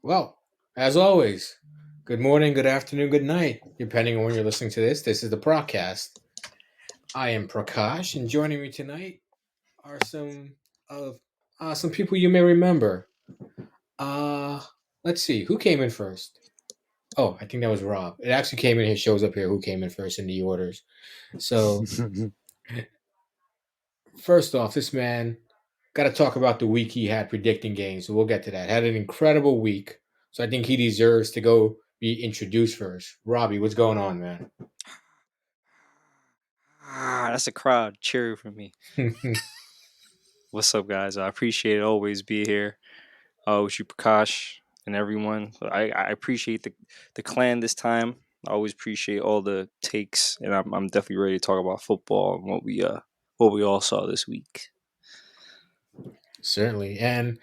Well, as always, good morning, good afternoon, good night, depending on when you're listening to this. This is the Procast. I am Prakash, and joining me tonight are of some people you may remember. Uh, let's see, who came in first? Oh, I think that was Rob. It actually came in. It shows up here who came in first in the orders. So first off, this man got to talk about the week he had predicting games. So we'll get to that. Had an incredible week. So I think he deserves to go be introduced first. Robbie, what's going on, man? That's a crowd cheering for me. What's up, guys? I appreciate it. Always be here. With you, Prakash, and everyone. I appreciate the clan this time. I always appreciate all the takes, and I'm definitely ready to talk about football and what we all saw this week. Certainly. And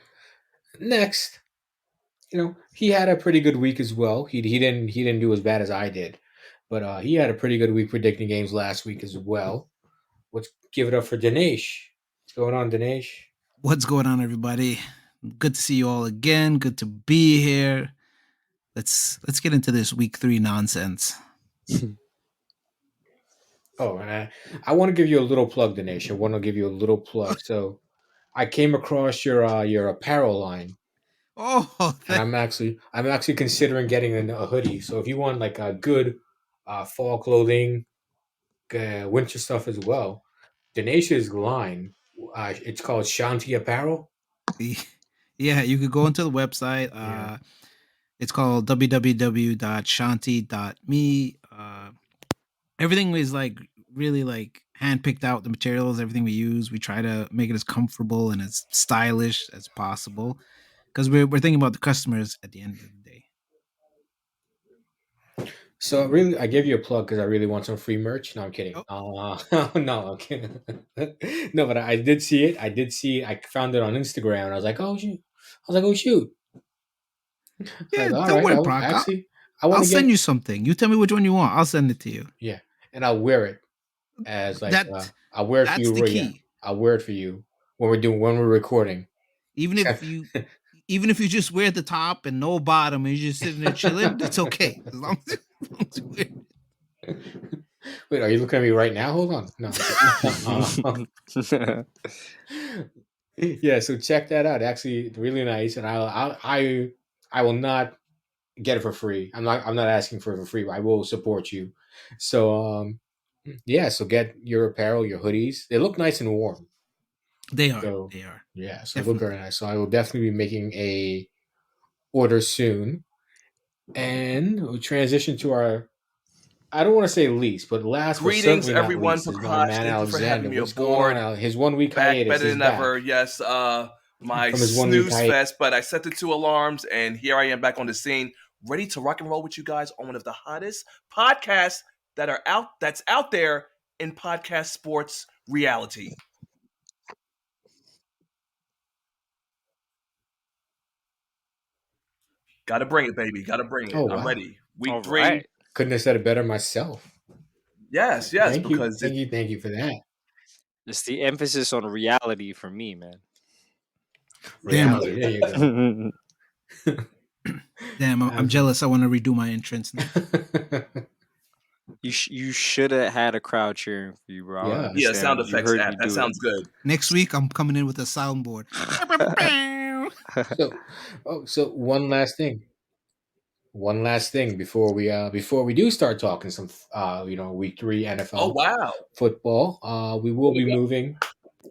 next, he had a pretty good week as well. He didn't do as bad as I did, but he had a pretty good week predicting games last week as well. Let's give it up for Dinesh. What's going on, Dinesh? What's going on, everybody? Good to see you all again. Good to be here. Let's get into this week 3 nonsense. Oh, and I want to give you a little plug, Dinesh. I want to give you a little plug. So I came across your apparel line. Oh, And I'm actually considering getting a hoodie. So if you want like a good fall clothing, winter stuff as well, Dinesh's line, it's called Shanti Apparel. yeah, you could go into the website. Yeah. It's called www.shanti.me. Everything is like really like handpicked out, the materials, everything we use. We try to make it as comfortable and as stylish as possible because we're thinking about the customers at the end of the day. So really, I gave you a plug because I really want some free merch. No, I'm kidding. Oh. No, I'm kidding. No, but I did see it. I did see it. I found it on Instagram. And I was like, oh shoot. Yeah, Like, all don't right. worry, Brock. I want I'll to send get. you something. You tell me which one you want. I'll send it to you. Yeah, and I'll wear it as like That I'll wear it for that's you. the Yeah, key. I'll wear it for you when we're recording. Even if you just wear the top and no bottom and you're just sitting there chilling, that's okay. As long as you wear it. Wait, are you looking at me right now? Hold on. No. Yeah, so check that out. Actually, really nice, and I will not get it for free. I'm not asking for it for free, but I will support you. So yeah, so get your apparel, your hoodies. They look nice and warm. They are. So They are. yeah, so they look very nice. So I will definitely be making a order soon, and we'll transition to our. I don't want to say least, but last but Greetings, certainly not everyone. least is my Prakash, man thank you for Alexander. having me What's going on, aboard. Al? His 1 week Back hiatus better is than back. ever. Yes, my From his 1 week snooze hiatus. fest, but I set the 2 alarms, and here I am back on the scene, ready to rock and roll with you guys on one of the hottest podcasts that's out there in podcast sports reality. Gotta bring it, baby. Gotta bring it. Oh, I'm wow. ready. Week All 3. right. Couldn't have said it better myself. Yes, Thank because you, thank you for that. It's the emphasis on reality for me, man. Reality. There you go. Damn, I'm jealous. I want to redo my entrance now. You should have had a crowd cheering for you, bro. Yeah. sound effects app. That sounds good. Next week, I'm coming in with a soundboard. So one last thing. One last thing before we do start talking some week 3 NFL Oh wow. football. We will be moving.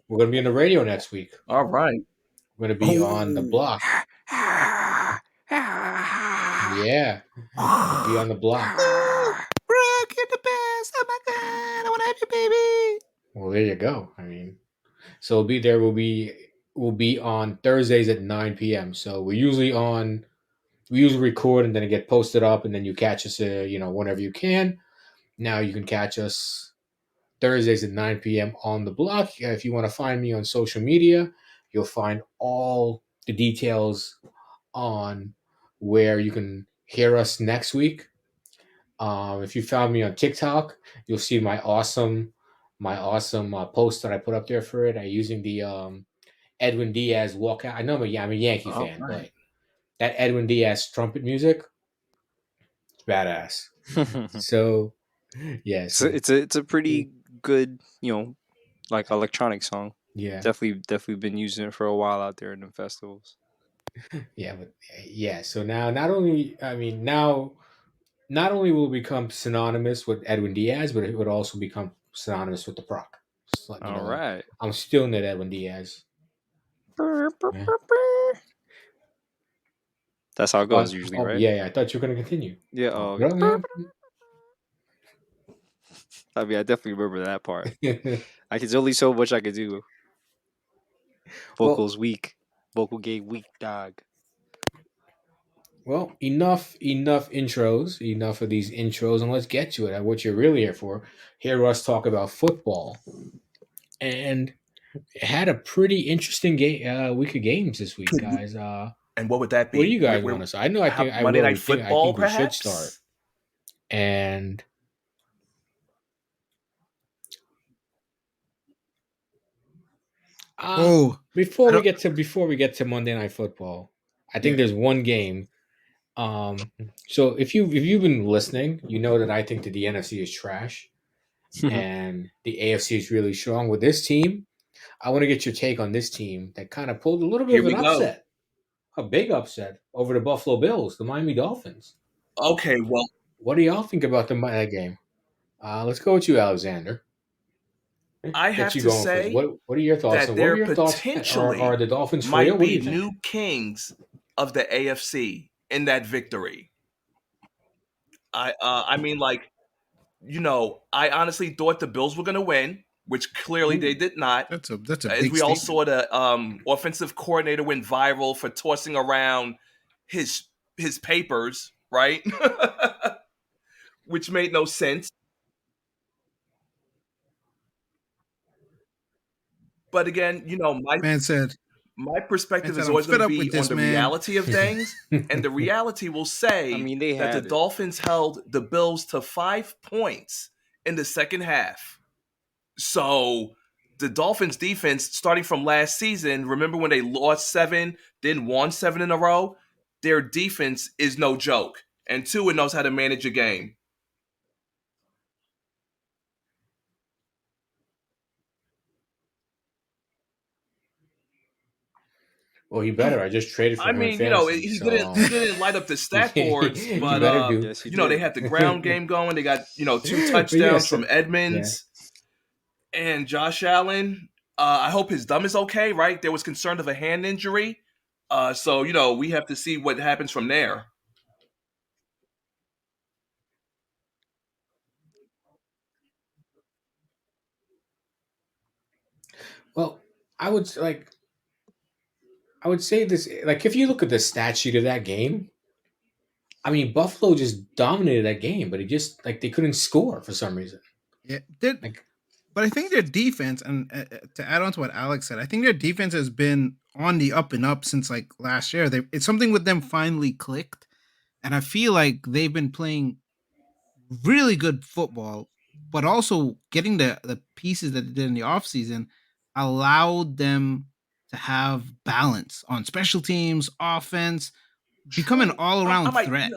We're going to be on the radio next week. All right. We're going to be on the block. Yeah. Be on the block. Brock, you're the best. Oh my god, I want to have you, baby. Well, there you go. I mean, so we'll be on Thursdays at 9 p.m. So we usually record and then it get posted up and then you catch us whenever you can. Now you can catch us Thursdays at 9 p.m. on the block. If you want to find me on social media, you'll find all the details on where you can hear us next week. If you found me on TikTok, you'll see my awesome post that I put up there for it. I using the Edwin Diaz walkout. I know I'm a Yankee fan, right. but that Edwin Diaz trumpet music, it's badass. So yeah, So so it's a pretty good, like electronic song. yeah, Definitely been using it for a while out there in the festivals. yeah, but yeah. So now, not only I mean now, not only will it become synonymous with Edwin Diaz, but it would also become synonymous with the Proc. Just letting you All know, right. I'm still in that Edwin Diaz. Yeah. That's how it Oh, goes usually, oh right? yeah, yeah. I thought you were gonna continue. Yeah. Oh, Oh, well, yeah. I mean, I definitely remember that part. There's only so much I could do. Well, Vocals weak. Vocal game weak, dog. well, enough intros, enough of these intros, and let's get to it. What you're really here for. Hear us talk about football, and it had a pretty interesting week of games this week, guys. And what would that What do be? you guys want to say? I know. How, I Monday will. Night I Football, think we should start. perhaps? And Oh, before I we don't. get to Monday Night Football, I think Yeah. there's one game. So if you've been listening, you know that I think that the NFC is trash and the AFC is really strong. With this team, I want to get your take on this team that kind of pulled a little bit Here of an we go. upset, a big upset over the Buffalo Bills, the Miami Dolphins. Okay, well, What do y'all think about that game? Let's go with you, Alexander. I Get have you to going first. say What are your thoughts? that And what are there your thoughts? Are potentially the Dolphins for real? might What do be you think? new kings of the AFC in that victory. I mean, like, I honestly thought the Bills were going to win, which clearly they Ooh. did not. That's a As big we all statement. saw, the offensive coordinator went viral for tossing around his papers, right? Which made no sense. But again, Man said, my perspective is I'm always going fed to up be with on this, the man. reality of things, and the reality will I say mean, they that the had it. Dolphins held the Bills to 5 points in the second half. So the Dolphins defense, starting from last season, remember when they lost 7, then won 7 in a row? Their defense is no joke. And Tua knows how to manage a game. Well, you better. I just traded for I him in mean, fantasy, he so didn't light up the stat boards, you but better do. Yes, he they did. had the ground game going. They got 2 But touchdowns yes, from yeah. Edmonds and Josh Allen. I hope his thumb is okay. Right, there was concern of a hand injury, so we have to see what happens from there. Well, I would like. I would say this. Like, if you look at the stat sheet of that game, I mean, Buffalo just dominated that game, but it just like they couldn't score for some reason. Yeah, Like, but I think their defense, and to add on to what Alex said, I think their defense has been on the up and up since like last year. It's something with them finally clicked, and I feel like they've been playing really good football, but also getting the pieces that they did in the offseason allowed them to have balance on special teams, offense, become an True. all I around might, threat.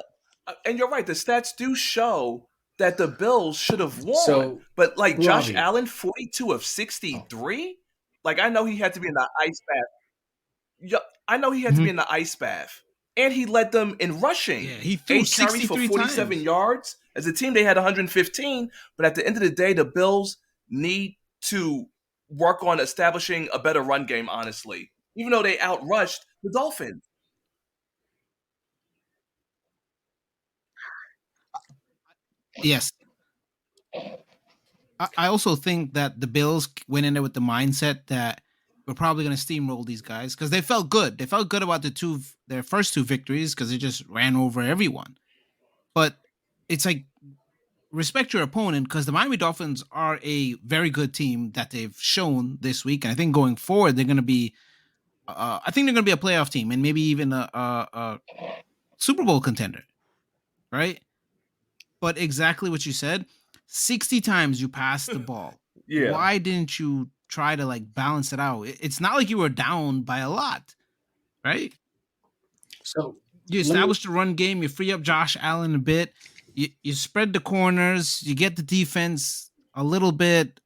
and you're right. The stats do show that the Bills should have won, so but like Josh Robbie, Allen, 42 of oh, 63. Like, I know he had to be in the ice bath. Yeah, I know he had to be Mhm. in the ice bath, and he led them in rushing. Yeah, he threw 8 carries for 63 47 times. yards. As a team, they had 115. But at the end of the day, the Bills need to work on establishing a better run game. Honestly, even though they outrushed the Dolphins. Yes. I also think that the Bills went in there with the mindset that we're probably going to steamroll these guys because they felt good. They felt good about their first 2 victories because they just ran over everyone. But it's like respect your opponent because the Miami Dolphins are a very good team that they've shown this week, and I think going forward they're going to be. I think they're going to be a playoff team and maybe even a Super Bowl contender, right? But exactly what you said, 60 times you passed the ball. Yeah. Why didn't you try to like balance it out? It's not like you were down by a lot, right? so You Let me- establish the run game. You free up Josh Allen a bit. You spread the corners. You get the defense a little bit,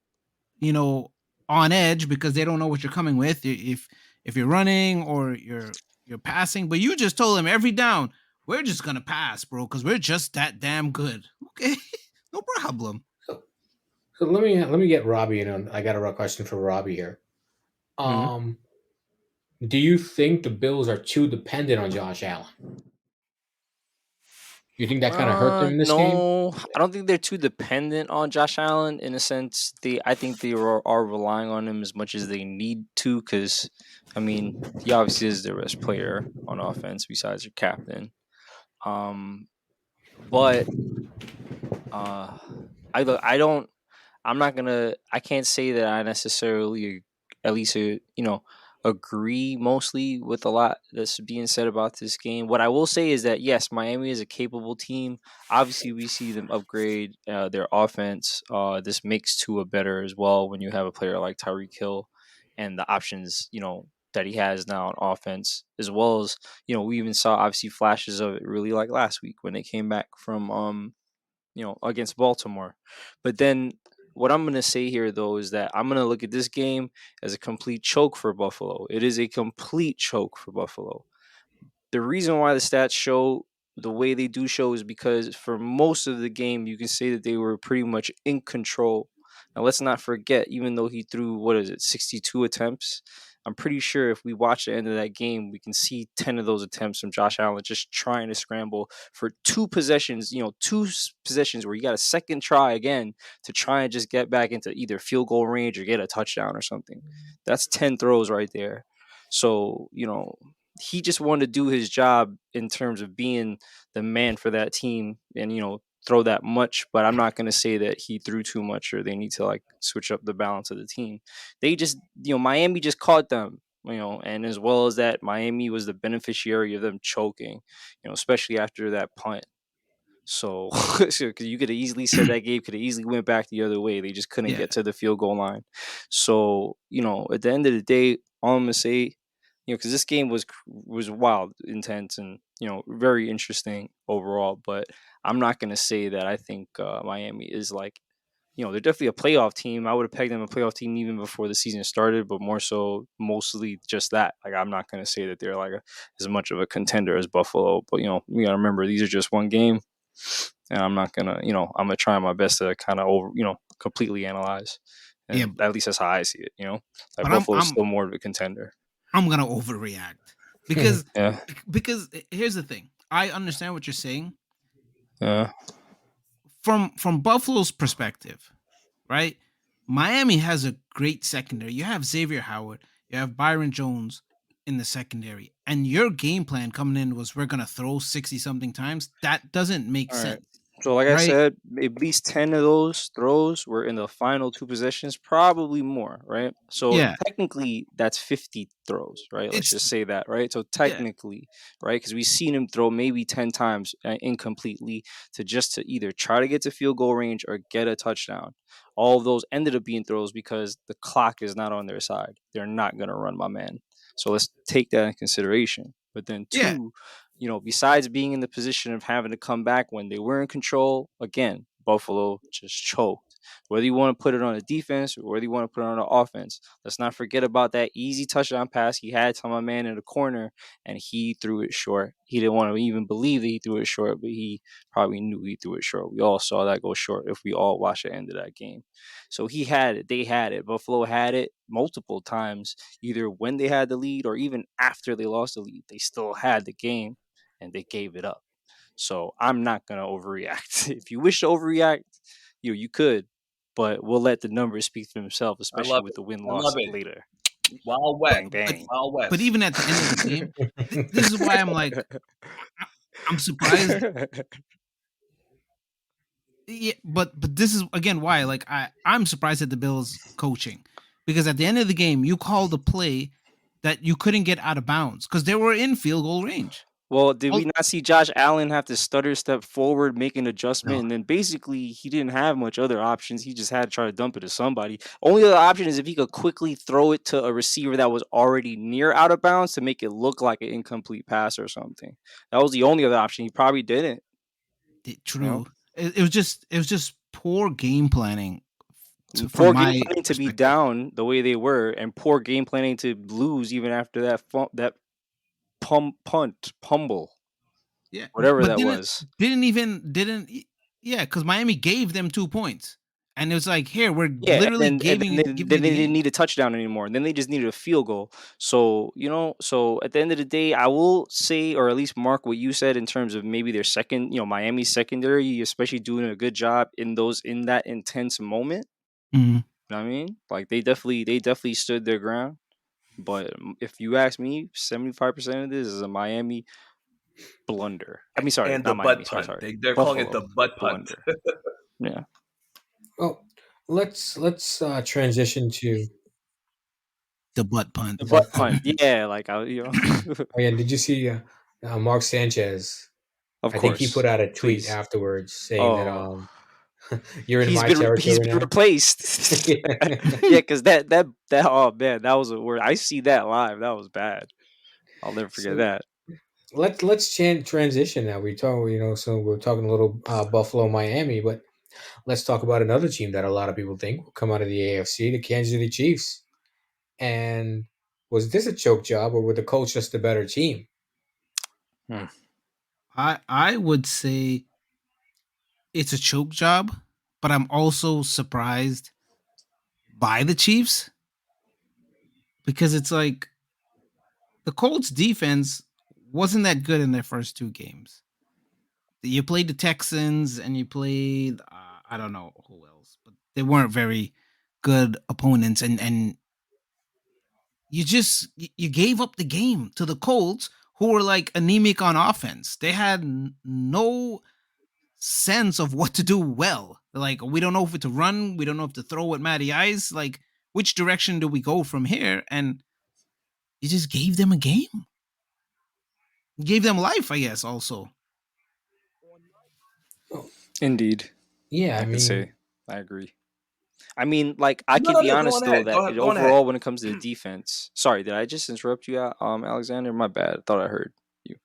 on edge because they don't know what you're coming with. If you're running or you're passing, but you just told them every down, we're just gonna pass, bro, because we're just that damn good. Okay, no problem. So let me get Robbie in on. I got a question for Robbie here. Mhm. Do you think the Bills are too dependent on Josh Allen? You think that kind of hurt them in this game? No, I don't think they're too dependent on Josh Allen in a sense. I think they are relying on him as much as they need to, because I mean, he obviously is their best player on offense besides your captain. But I don't. I can't say that I necessarily, at least, agree mostly with a lot that's being said about this game. What I will say is that, yes, Miami is a capable team. Obviously, we see them upgrade their offense. This makes Tua better as well when you have a player like Tyreek Hill and the options, that he has now on offense, as well as, we even saw obviously flashes of it really like last week when they came back from against Baltimore. But then what I'm going to say here, though, is that I'm going to look at this game as a complete choke for Buffalo. It is a complete choke for Buffalo. The reason why the stats show the way they do show is because for most of the game, you can say that they were pretty much in control. Now, let's not forget, even though he threw, 62 attempts, I'm pretty sure if we watch the end of that game, we can see 10 of those attempts from Josh Allen just trying to scramble for two possessions, possessions where you got a second try again to try and just get back into either field goal range or get a touchdown or something. That's 10 throws right there. So, he just wanted to do his job in terms of being the man for that team and, throw that much, but I'm not going to say that he threw too much or they need to switch up the balance of the team. They just, Miami just caught them, and as well as that, Miami was the beneficiary of them choking, especially after that punt. So, because you could have easily said that game could have easily went back the other way. They just couldn't get to the field goal line. So, at the end of the day, all I'm gonna say, because this game was wild, intense, and very interesting overall. But I'm not gonna say that I think Miami is they're definitely a playoff team. I would have pegged them a playoff team even before the season started, but mostly just that. I'm not gonna say that they're as much of a contender as Buffalo. But we gotta remember these are just one game. And I'm not gonna, I'm gonna try my best to kind of completely analyze. And at least that's how I see it. But Buffalo's still more of a contender. I'm gonna overreact because Yeah. because here's the thing. I understand what you're saying. Yeah. From Buffalo's perspective, right? Miami has a great secondary. You have Xavier Howard, you have Byron Jones in the secondary, and your game plan coming in was we're gonna throw 60 something times. That doesn't make sense. So, like I said, at least 10 of those throws were in the final two possessions, probably more, right? So, technically, that's 50 throws, right? Let's just say that, right? So, technically, right? Because we've seen him throw maybe 10 times incompletely to either try to get to field goal range or get a touchdown. All of those ended up being throws because the clock is not on their side. They're not going to run my man. So, let's take that in consideration. But then, two, besides being in the position of having to come back when they were in control, again, Buffalo just choked. Whether you want to put it on the defense or whether you want to put it on the offense, let's not forget about that easy touchdown pass he had to my man in the corner, and he threw it short. He didn't want to even believe that he threw it short, but he probably knew he threw it short. We all saw that go short if we all watched the end of that game. So he had it. They had it. Buffalo had it multiple times, either when they had the lead or even after they lost the lead. They still had the game, and they gave it up. So I'm not going to overreact. If you wish to overreact, you could, but we'll let the numbers speak for themselves, especially with the win-loss later. Wild West. Bang, bang. Wild West. But even at the end of the game, this is why I'm surprised. Yeah, but this is again why I'm surprised at the Bills coaching, because at the end of the game you called a play that you couldn't get out of bounds because they were in field goal range. Well, did we Al- not see Josh Allen have to stutter step forward, make an adjustment, No, and then basically he didn't have much other options. He just had to try to dump it to somebody. Only other option is if he could quickly throw it to a receiver that was already near out of bounds to make it look like an incomplete pass or something. That was the only other option. He probably didn't. true. It was just poor game planning from Poor game my planning to be perspective. down the way they were, and poor game planning to lose even after that pumble, Yeah, whatever but that was. yeah, because Miami gave them 2 points, and it was like, here we're Yeah, literally and giving you then the they didn't game. need a touchdown anymore. And then they just needed a field goal. So, so at the end of the day, I will say, or at least mark what you said in terms of maybe their second, Miami's secondary, especially doing a good job in that intense moment. Mhm. You know what I mean? Like they definitely stood their ground. But if you ask me, 75% of this is a Miami blunder. I mean, sorry, And the not Miami. butt Sorry, punt. sorry. They're calling it the Buffalo butt punt. blunder. Yeah. Well, let's transition to The butt punt. The butt punt. Yeah, like Oh yeah, did you see Mark Sanchez? Of I think he course. put out a tweet Please. afterwards saying that Oh. you're in He's my been territory now. replaced. Yeah, because that oh man, that was a word. I see that live. That was bad. I'll never forget So that. let's transition now. So we're talking a little Buffalo, Miami, but let's talk about another team that a lot of people think will come out of the AFC, the Kansas City Chiefs. And was this a choke job, or were the Colts just a better team? I would say it's a choke job, but I'm also surprised by the Chiefs because it's like the Colts defense wasn't that good in their first 2 games. You played the Texans and you played I don't know who else, but they weren't very good opponents, and you gave up the game to the Colts, who were like anemic on offense. They had no sense of what to do well. Like, we don't know if to run, we don't know if to throw at Matty Ice. Like, which direction do we go from here? And you just gave them a game. You gave them life, I guess. Also, Indeed. Yeah, I I could mean, say I agree. I mean, like I No, can no, be no, go honest on though ahead. that Go on ahead. overall, when it comes to the defense, sorry, did I just interrupt you, Alexander? My bad. I thought I heard you.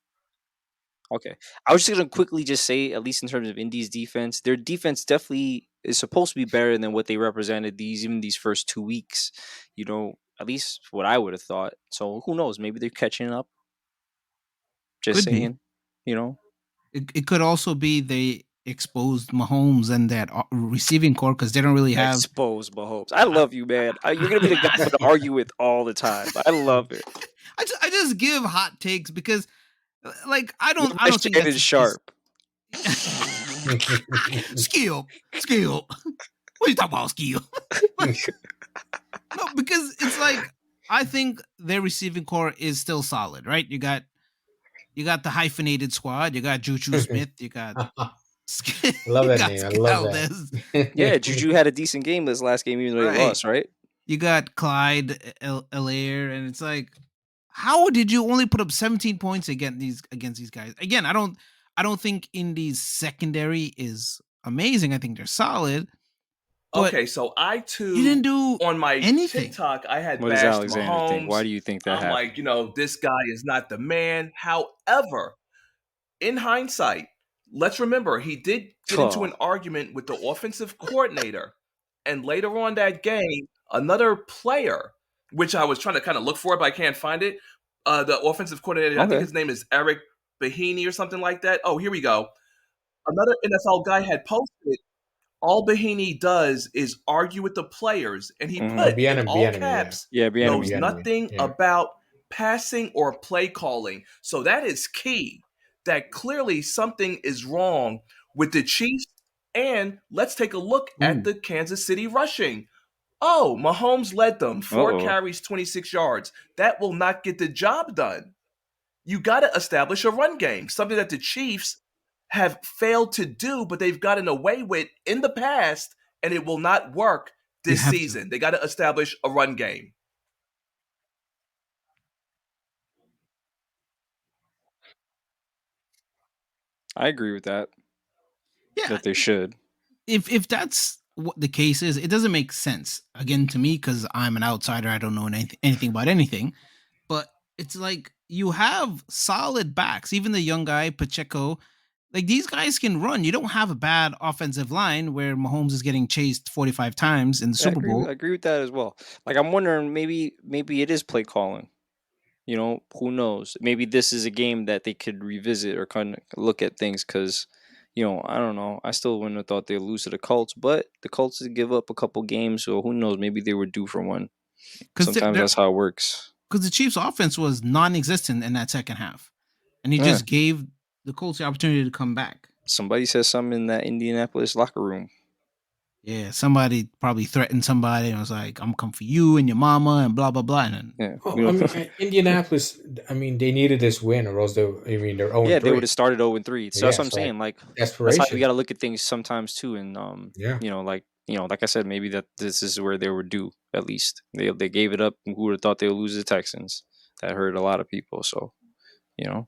Okay, I was just gonna quickly just say, at least in terms of Indy's defense, their defense definitely is supposed to be better than what they represented these first 2 weeks. At least what I would have thought. So who knows? Maybe they're catching up. Just could be. saying. You know. It could also be they exposed Mahomes and that receiving core because they don't really have. Expose Mahomes. I love you, man. You're gonna be the guy I'm gonna argue with all the time. I love it. I just give hot takes because, like, I You're don't my think Shannon that's Sharp. skill. What are you talking about, skill? No, because it's like I think their receiving core is still solid, right? You got the hyphenated squad. You got Juju Smith. You got I love that got name. I love that. Valdez. Yeah, Juju had a decent game this last game, even though they Right. lost, right? You got Clyde Elaire, and it's like, how did you only put up 17 points against these guys? Again, I don't think Indy's secondary is amazing. I think they're solid. But Okay, so I too you didn't do on my anything. TikTok, I had What does bashed Alexander think? Mahomes. Why do you think that I'm happened? like, this guy is not the man. However, in hindsight, let's remember he did get into an argument with the offensive coordinator. And later on that game, another player, which I was trying to kind of look for, but I can't find it. The offensive coordinator, I think Okay. his name is Eric Bahini or something like that. Oh, here we go. Another NFL guy had posted, all Bahini does is argue with the players, and he Mhm. put in Bieniemy, all yeah. caps, Yeah, knows Bieniemy, nothing yeah. about passing or play calling. So that is key. That clearly something is wrong with the Chiefs. And let's take a look at the Kansas City rushing. Oh, Mahomes led them 4 carries, 26 yards. That will not get the job done. You got to establish a run game, something that the Chiefs have failed to do, but they've gotten away with in the past, and it will not work this season. They got to establish a run game. I agree with that. Yeah, That they should. if that's what the case is, it doesn't make sense again to me because I'm an outsider. I don't know anything about anything. But it's like you have solid backs. Even the young guy Pacheco, like these guys can run. You don't have a bad offensive line where Mahomes is getting chased 45 times in the Super Bowl. I agree with that as well. Like I'm wondering, maybe it is play calling. You know, who knows? Maybe this is a game that they could revisit or kind of look at things because, you know, I don't know. I still wouldn't have thought they'd lose to the Colts, but the Colts did give up a couple games, so who knows? Maybe they were due for one. Sometimes that's how it works. Because the Chiefs' offense was non-existent in that second half, and he just gave the Colts the opportunity to come back. Somebody said something in that Indianapolis locker room. Yeah, somebody probably threatened somebody and was like, "I'm coming for you and your mama," and blah blah blah. And well, I mean, Indianapolis. I mean, they needed this win, or else they. I mean, they're 0-3. Yeah, they would have started 0-3. So that's what I'm saying. Like that's how we got to look at things sometimes too. And you know, like I said, maybe that this is where they were due. At least they gave it up. Who would have thought they would lose the Texans? That hurt a lot of people. So, you know.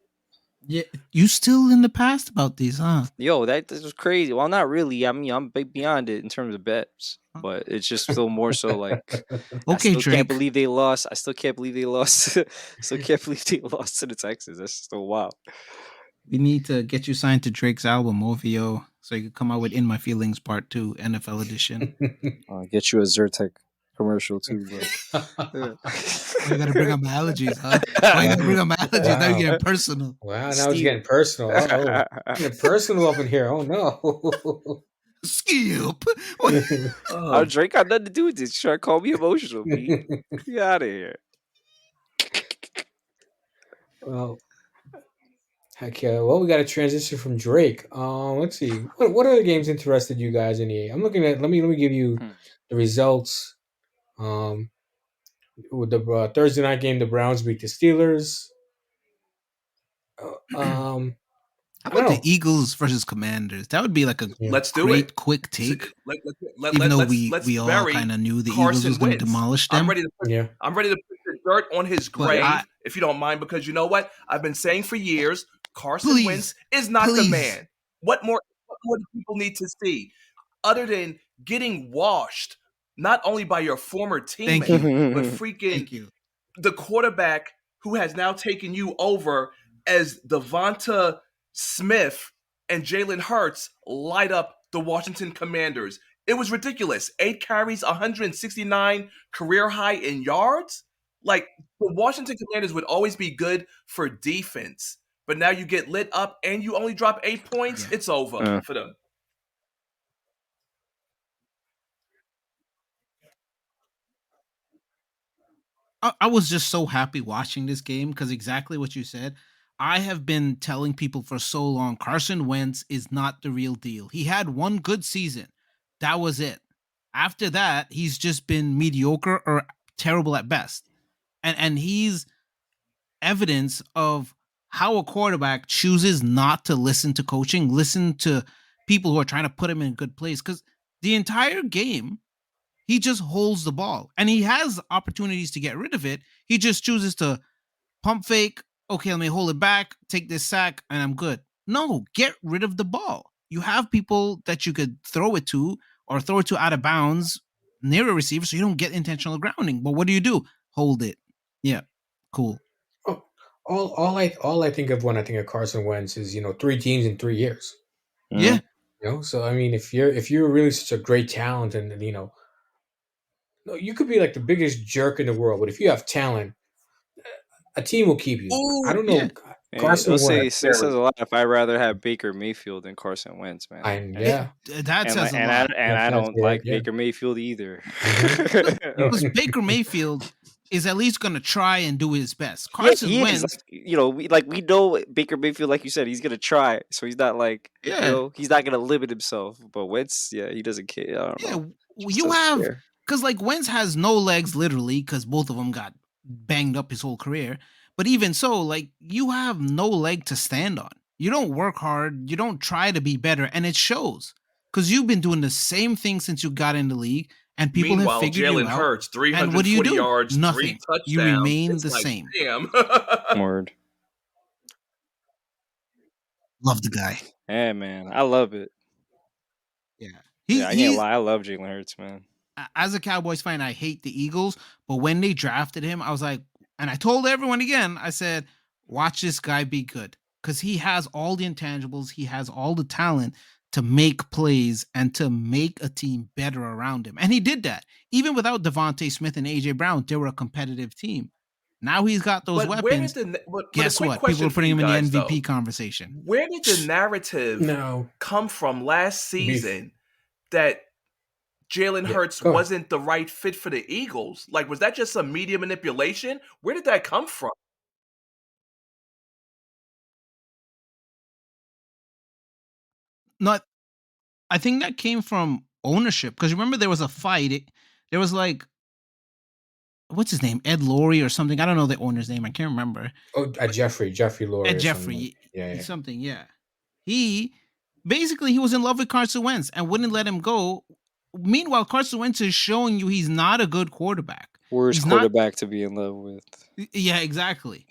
Yeah, you still in the past about these, huh? Yo, that was crazy. Well, not really. I mean, I'm beyond it in terms of bets, but it's just still more so like. Okay, I still can't believe they lost. I still can't believe they lost. Still can't believe they lost to the Texans. That's still wild. We need to get you signed to Drake's album OVO so you can come out with "In My Feelings" Part 2 NFL edition. Get you a Zyrtec commercial too, bro. You gotta bring up my allergies, huh? Why you gotta bring up my allergies? Wow. Now you're getting personal. Wow, now it's getting personal. Getting personal up in here. Oh no. Skip. Drake got nothing to do with this. You're trying to call me emotional, Pete. Get out of here. Well, heck yeah. Well, we got to transition from Drake. Let's see. What other games interested you guys in EA? I'm looking at. Let me give you the results. With the Thursday night game, the Browns beat the Steelers. How about the Eagles versus Commanders? That would be like a great quick take. Even though we all kind of knew the Eagles was going to demolish them. I'm ready to put the dirt on his grave, if you don't mind, because you know what? I've been saying for years, Carson Wentz is not the man. What more do people need to see other than getting washed? Not only by your former teammate, but freaking the quarterback who has now taken you over as Devonta Smith and Jalen Hurts light up the Washington Commanders. It was ridiculous. 8 carries, 169 career high in yards. Like, the Washington Commanders would always be good for defense. But now you get lit up and you only drop 8 points. Yeah. It's over for them. I was just so happy watching this game because exactly what you said. I have been telling people for so long, Carson Wentz is not the real deal. He had one good season. That was it. After that, he's just been mediocre or terrible at best. And he's evidence of how a quarterback chooses not to listen to coaching, listen to people who are trying to put him in a good place. Because the entire game, he just holds the ball. And he has opportunities to get rid of it. He just chooses to pump fake. Okay, let me hold it back, take this sack, and I'm good. No, get rid of the ball. You have people that you could throw it to or throw it to out of bounds near a receiver so you don't get intentional grounding. But what do? Hold it. Yeah, cool. All I think of when I think of Carson Wentz is 3 teams in 3 years. Yeah. So I mean, if you're really such a great talent, and no, you could be like the biggest jerk in the world, but if you have talent, a team will keep you. I don't know. Yeah. Carson Wentz says a lot. If I'd rather have Baker Mayfield than Carson Wentz, man. That says a lot. And I don't like Baker Mayfield either. Because Baker Mayfield is at least going to try and do his best. Carson Wentz, we know Baker Mayfield, like you said, he's going to try. So he's not like, he's not going to limit himself. But Wentz, he doesn't care. I don't know. You have, because like Wentz has no legs literally, because both of them got banged up his whole career. But even so, like, you have no leg to stand on. You don't work hard. You don't try to be better. And it shows. Because you've been doing the same thing since you got in the league. And people have figured you out. Jalen Hurts, 340 and what do you do? yards, Nothing. 3 touchdowns. You remain the same. Damn. Word. Love the guy. Yeah, man, I love it. Yeah, Yeah, I can't he's lie. I love Jalen Hurts, man. as a Cowboys fan, I hate the Eagles, but when they drafted him, I was like, and I told everyone again, I said, watch this guy be good because he has all the intangibles, he has all the talent to make plays and to make a team better around him. And he did that. Even without Devontae Smith and AJ Brown, they were a competitive team. Now he's got those But where did weapons. but a Guess quick what? People question are for putting you him in guys the though. MVP conversation. Where did the narrative No. come from last season that Jalen Hurts go ahead. wasn't the right fit for the Eagles? Like, was that just some media manipulation? Where did that come from? Not I think that came from ownership because remember there was a fight. There was like what's his name, Ed Laurie or something. I don't know the owner's name. I can't remember. Oh, Jeffrey Lurie. Ed or Jeffrey, something. Yeah. something. Yeah, he basically he was in love with Carson Wentz and wouldn't let him go. Meanwhile, Carson Wentz is showing you he's not a good quarterback. Worst He's not- quarterback to be in love with. Yeah, exactly.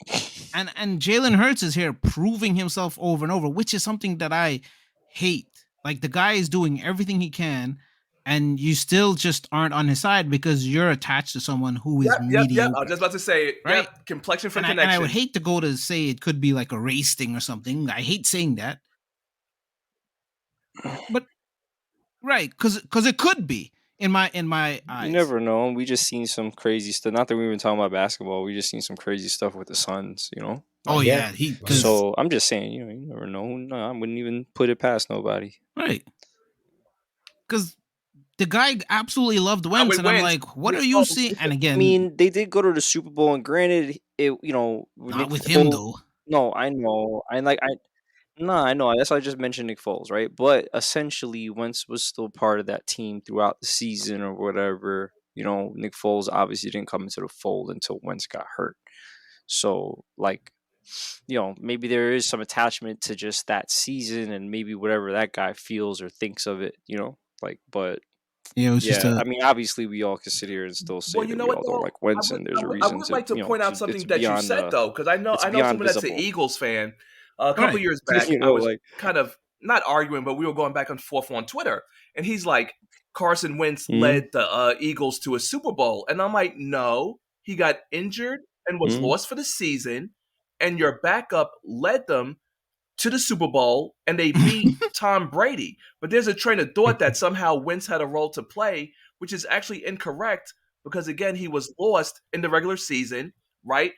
And Jalen Hurts is here proving himself over and over, which is something that I hate. Like the guy is doing everything he can, and you still just aren't on his side because you're attached to someone who is mediocre. I was just about to say, Right? yep, complexion for And connection. I would hate to go to say it could be like a race thing or something. I hate saying that. But right, because it could be in my eyes. You never know. We just seen some crazy stuff. Not that we've been talking about basketball. We just seen some crazy stuff with the Suns, you know? Oh, Yeah. yeah. So I'm just saying, you know, you never know. No, I wouldn't even put it past nobody. Right. Because the guy absolutely loved Wentz, and I'm like, what are you seeing? And again, I mean, they did go to the Super Bowl, and granted, it, you know, not Nick with Foles, him though. No, I know. I know. That's why I just mentioned Nick Foles, right? But essentially, Wentz was still part of that team throughout the season or whatever. You know, Nick Foles obviously didn't come into the fold until Wentz got hurt. So, like, you know, maybe there is some attachment to just that season and maybe whatever that guy feels or thinks of it, you know, like, but yeah, it was just I mean, obviously we all can sit here and still say that we all don't like Wentz, and there's a reason. I would like to point out something that you said though, because I know someone that's an Eagles fan. A couple years back, I was kind of not arguing, but we were going back and forth on Twitter, and he's like, Carson Wentz led the Eagles to a Super Bowl, and I'm like, no, he got injured and was lost for the season, and your backup led them to the Super Bowl, and they beat Tom Brady. But there's a train of thought that somehow Wentz had a role to play, which is actually incorrect because, again, he was lost in the regular season, right?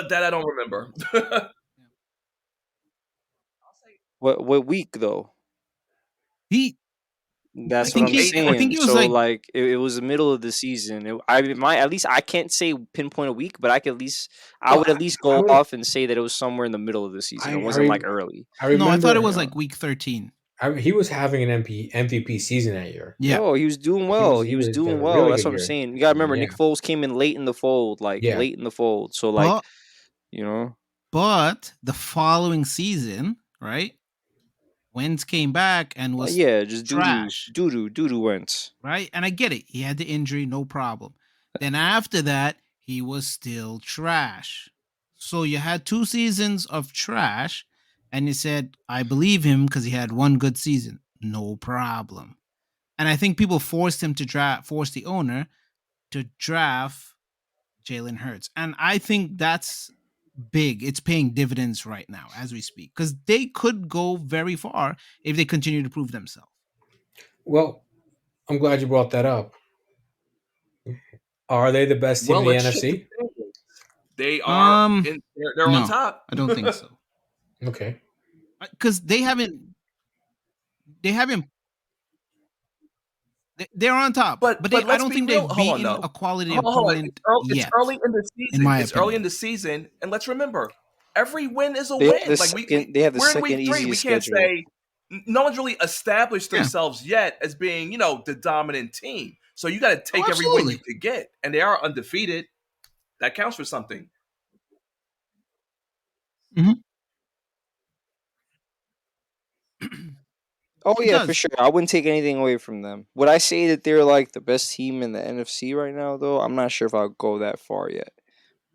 That I don't remember. What week though? That's what I'm saying. I think it was so like it was the middle of the season. At least I can't say pinpoint a week, but I would at least go off and say that it was somewhere in the middle of the season. It wasn't like early. I thought it was like week 13. He was having an MVP season that year. Yeah. Oh, he was doing well. He was doing well. Really That's what I'm saying. You gotta remember, Nick Foles came in late in the fold, late in the fold. So like, you know. But the following season, right? Wentz came back and was just trash. Doo-doo Wentz. Right? And I get it. He had the injury, no problem. Then after that, he was still trash. So you had 2 seasons of trash, and you said, I believe him because he had one good season. No problem. And I think people forced him to force the owner to draft Jalen Hurts. And I think that's big. It's paying dividends right now as we speak because they could go very far if they continue to prove themselves. Well, I'm glad you brought that up. Are they the best team in the NFC? They are. They're on top. I don't think so. Okay. Because they haven't. They're on top, but I don't think they've beaten a quality opponent yet. It's early in the season. Early in the season, and let's remember, every win is a win. They have the second easiest we can't schedule. say no one's really established themselves yet as being, the dominant team. So you got to take every win you could get, and they are undefeated. That counts for something. Mm-hmm. Oh yeah, for sure. I wouldn't take anything away from them. Would I say that they're like the best team in the NFC right now, though? I'm not sure if I'll go that far yet.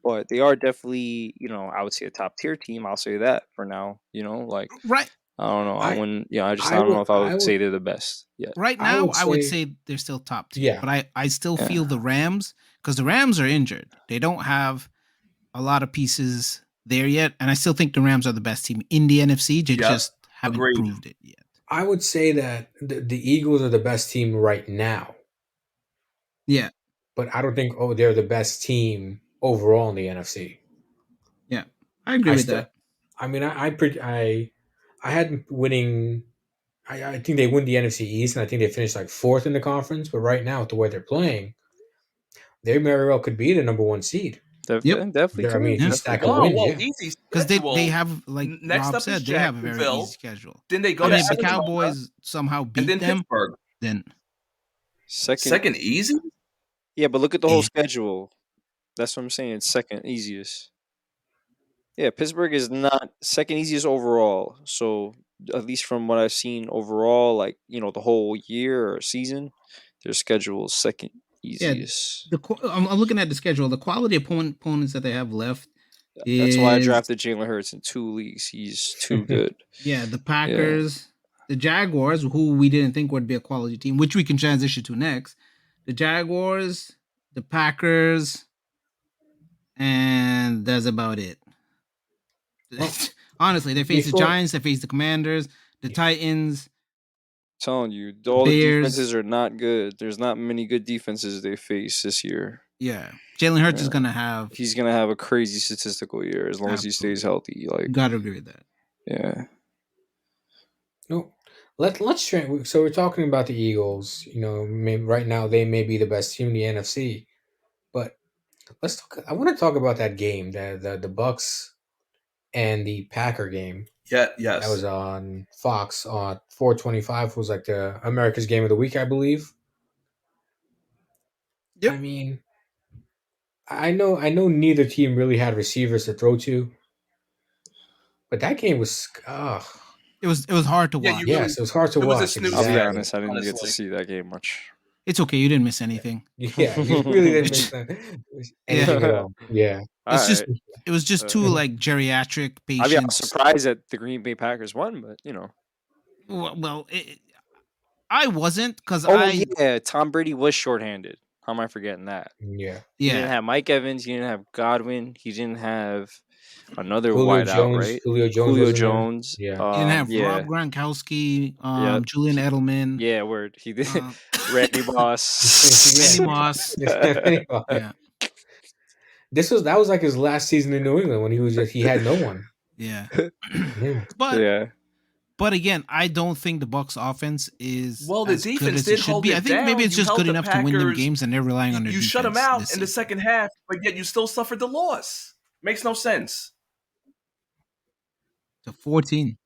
but they are definitely, I would say a top tier team. I'll say that for now. Like Right. I don't know. I I wouldn't. I I don't know would if I would say they're the best yet. Right I now, would I would say say they're still top tier. yeah. But I still Yeah. feel the Rams, because the Rams are injured. They don't have a lot of pieces there yet. And I still think the Rams are the best team in the NFC. They Yep. just haven't Agreed. proved it yet. I would say that the Eagles are the best team right now, Yeah. but I don't think they're the best team overall in the NFC. Yeah. I agree with still- that. I mean, I had them winning. I think they win the NFC East, and I think they finished like 4th in the conference. But right now, with the way they're playing, they very well could be the number 1 seed. Definitely. I mean, if Yeah. you stack Wow, a win, well, yeah. easy Because schedule. they have, like Next Rob up is said, they have a very Jacksonville. easy schedule. Then they go I to mean, if the Arizona, Cowboys somehow and beat then them, Pittsburgh. then Second easy? Yeah, but look at the whole Easy. schedule. That's what I'm saying. It's second easiest. Yeah, Pittsburgh is not second easiest overall. So at least from what I've seen overall, like the whole year or season, their schedule is second easiest. I'm looking at the schedule. The quality of opponents that they have left. That's why I is- drafted Jalen Hurts in 2 leagues. He's too good. Yeah, the Packers, the Jaguars, who we didn't think would be a quality team, which we can transition to next. The Jaguars, the Packers, and that's about it. Honestly, they face the Before- Giants, they face the Commanders, the Titans. Telling you, all the Bears. defenses are not good. There's not many good defenses they face this year. Yeah, Jalen Hurts is Yeah. gonna have. He's gonna have a crazy statistical year as long as he stays healthy. Like, Gotta agree with that. yeah. No, let's try. So we're talking about the Eagles. Right now they may be the best team in the NFC, but let's talk. I want to talk about that game, the Bucks and the Packer game. Yeah, yes. That was on Fox on 425. Was like the America's Game of the Week, I believe. Yep. I mean, I know neither team really had receivers to throw to, but that game was It was hard to Yeah, watch. you really- yes, it was hard to it was a watch. snooze I'll be exactly. honest, I didn't get to honestly. see that game much. It's okay. You didn't miss anything. Yeah, you really didn't miss anything at all. Yeah. It's just Alright. it was just too like geriatric I mean, I'm patients. surprised that the Green Bay Packers won, but Well, I wasn't because Tom Brady was shorthanded. How am I forgetting that? Yeah. He didn't yeah. have Mike Evans. He didn't have Godwin. He didn't have another Julio wideout, Jones. right? Julio Jones. Julio wasn't there. Jones. Yeah. He didn't have yeah. Rob Gronkowski, Yep. Julian Edelman, Yeah, word. He did. um, Randy Moss. Randy Moss. Yeah, That was like his last season in New England when he had no one. yeah. Yeah. But again, I don't think the Bucks offense is Well, the as good defense as it did should hold be. it I think maybe down. it's You just held good the enough to win them Packers- games, and they're relying on their You defense. shut them out this in the season. second half, but yet you still suffered the loss. Makes no sense. To 14.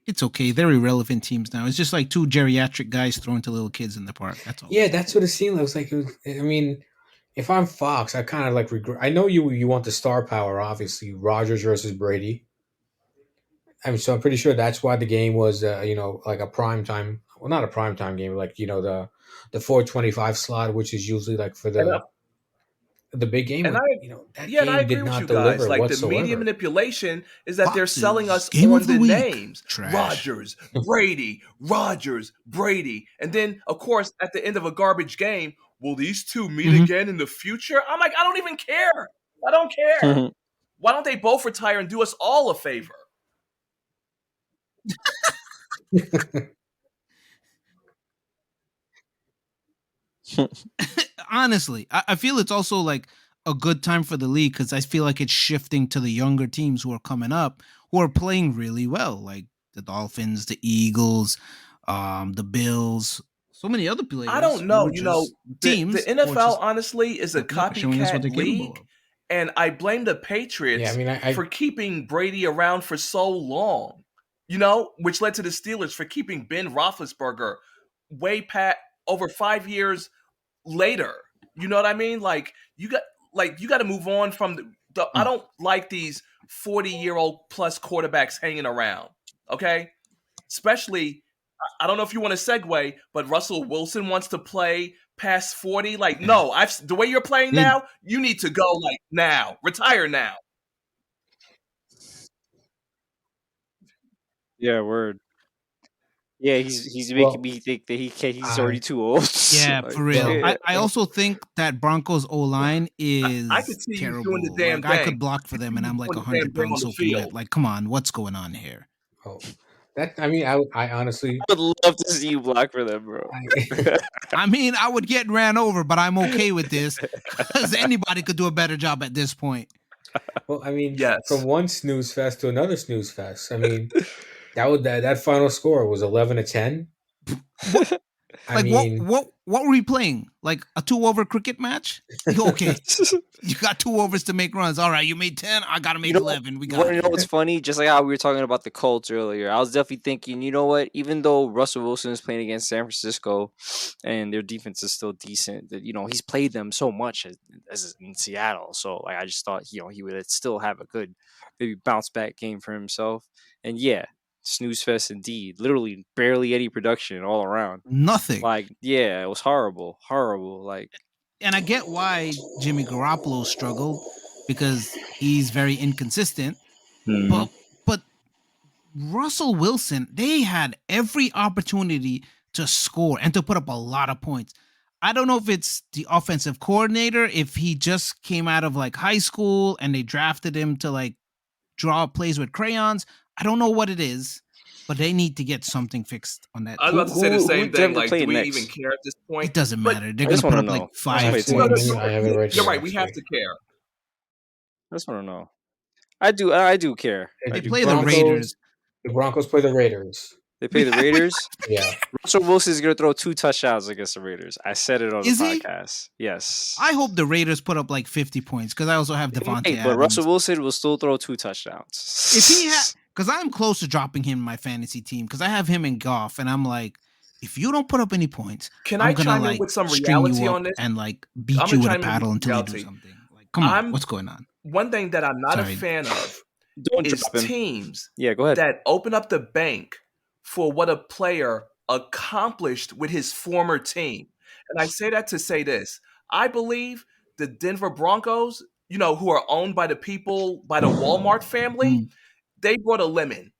It's okay. They're irrelevant teams now. It's just like two geriatric guys throwing to little kids in the park. That's all. Yeah, that's what it seemed like. I mean, if I'm Fox, I kind of like regret. I know you want the star power, obviously, Rodgers versus Brady. I mean, so I'm pretty sure that's why the game was, like a prime time. Well, not a prime time game, like the 425 slot, which is usually like for the big game. And that and I game agree did with not you guys. deliver Like whatsoever. the media manipulation is that they're Fox's selling us Game on of the the Week. names. Trash. Rodgers, Brady. And then, of course, at the end of a garbage game, will these two meet Mhm. again in the future? I'm like, I don't even care. I don't care. Why don't they both retire and do us all a favor? Honestly, I feel it's also like a good time for the league because I feel like it's shifting to the younger teams who are coming up who are playing really well, like the Dolphins, the Eagles, the Bills, so many other players. I don't know. who are just teams The who are NFL, just honestly, is a looking up and showing us what copycat they're capable league. of. And I blame the Patriots Yeah, I mean, I for keeping Brady around for so long, which led to the Steelers for keeping Ben Roethlisberger way past over 5 years later. You know what I mean? Like you got to move on from the I don't like these 40-year-old plus quarterbacks hanging around. Okay, especially I don't know if you want to segue, but Russell Wilson wants to play past 40. Like, no, the way you're playing now, you need to go like now. Retire now. Yeah, word. Yeah, he's Well, making me think that he's already too old. Yeah, Like, for real. yeah. I also think that Broncos O line is I could see you doing the terrible. damn Like I could thing. block for them, and I'm like Doing the damn 100 thing on pounds the soaking wet. field. Like, come on, what's going on here? oh, I honestly, I would love to see you block for them, bro. I mean, I would get ran over, but I'm okay with this because anybody could do a better job at this point. well, I mean, Yes. from one snooze fest to another snooze fest. I mean, that final score was 11-10. I Like mean, what were we playing? Like a 2-over cricket match? Okay, you got 2 overs to make runs. All right, you made 10. I gotta make 11. We got You know what's funny? Just like how we were talking about the Colts earlier, I was definitely thinking, you know what? Even though Russell Wilson is playing against San Francisco, and their defense is still decent, that he's played them so much as in Seattle. So like, I just thought he would still have a good maybe bounce back game for himself. And yeah, snooze fest indeed. Literally barely any production all around. nothing. Like, yeah, it was horrible. Like, and I get why Jimmy Garoppolo struggled because he's very inconsistent. But Russell Wilson, they had every opportunity to score and to put up a lot of points. I don't know if it's the offensive coordinator, if he just came out of like high school and they drafted him to like draw plays with crayons. I don't know what it is, but they need to get something fixed on that. I was about to say the same thing. Like, do we next? even care at this point? It doesn't But matter. They're I just going to put wanna up like know. 5 Let's wait I points. have it right You're here, right. We have to actually. care. I just want to know. I do care. They The play the Broncos- Raiders. The Broncos play the Raiders. They play the Raiders. Yeah. Russell Wilson is going to throw 2 touchdowns against the Raiders. I said it on the Is he? podcast. Yes. I hope the Raiders put up like 50 points because I also have Devontae Hey, but Adams. Russell Wilson will still throw 2 touchdowns. If he had, because I'm close to dropping him in my fantasy team because I have him in golf, and I'm like, if you don't put up any points, Can I'm I gonna chime like in with some string reality you up on this? and like beat I'm you gonna with a chime in paddle with until you do reality. something. Like, come on, I'm- what's going on? One thing that I'm not Sorry. a fan of Don't is drop him. teams Yeah, go ahead. that open up the bank for what a player accomplished with his former team. And I say that to say this. I believe the Denver Broncos, who are owned by the people, by the Walmart family, they brought a lemon.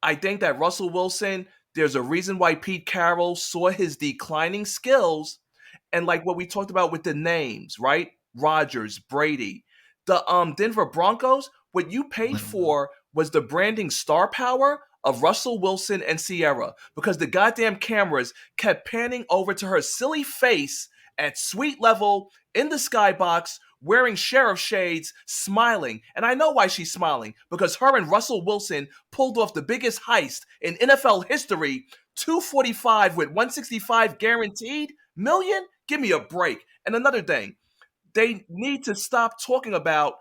I think that Russell Wilson, there's a reason why Pete Carroll saw his declining skills. And like what we talked about with the names, right? Rodgers, Brady. The Denver Broncos, what you paid for was the branding star power of Russell Wilson and Sierra, because the goddamn cameras kept panning over to her silly face at suite level in the skybox, wearing sheriff shades, smiling. And I know why she's smiling, because her and Russell Wilson pulled off the biggest heist in NFL history, 245 with 165 guaranteed million. Give me a break. And another thing, they need to stop talking about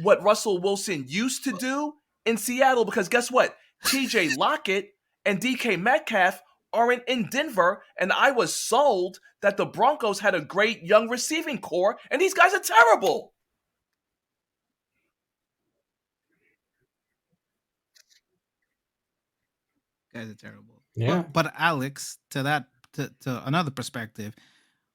what Russell Wilson used to do in Seattle, because guess what? TJ Lockett and DK Metcalf aren't in Denver, and I was sold that the Broncos had a great young receiving core, and these guys are terrible. Guys are terrible. Yeah. But Alex, to another perspective,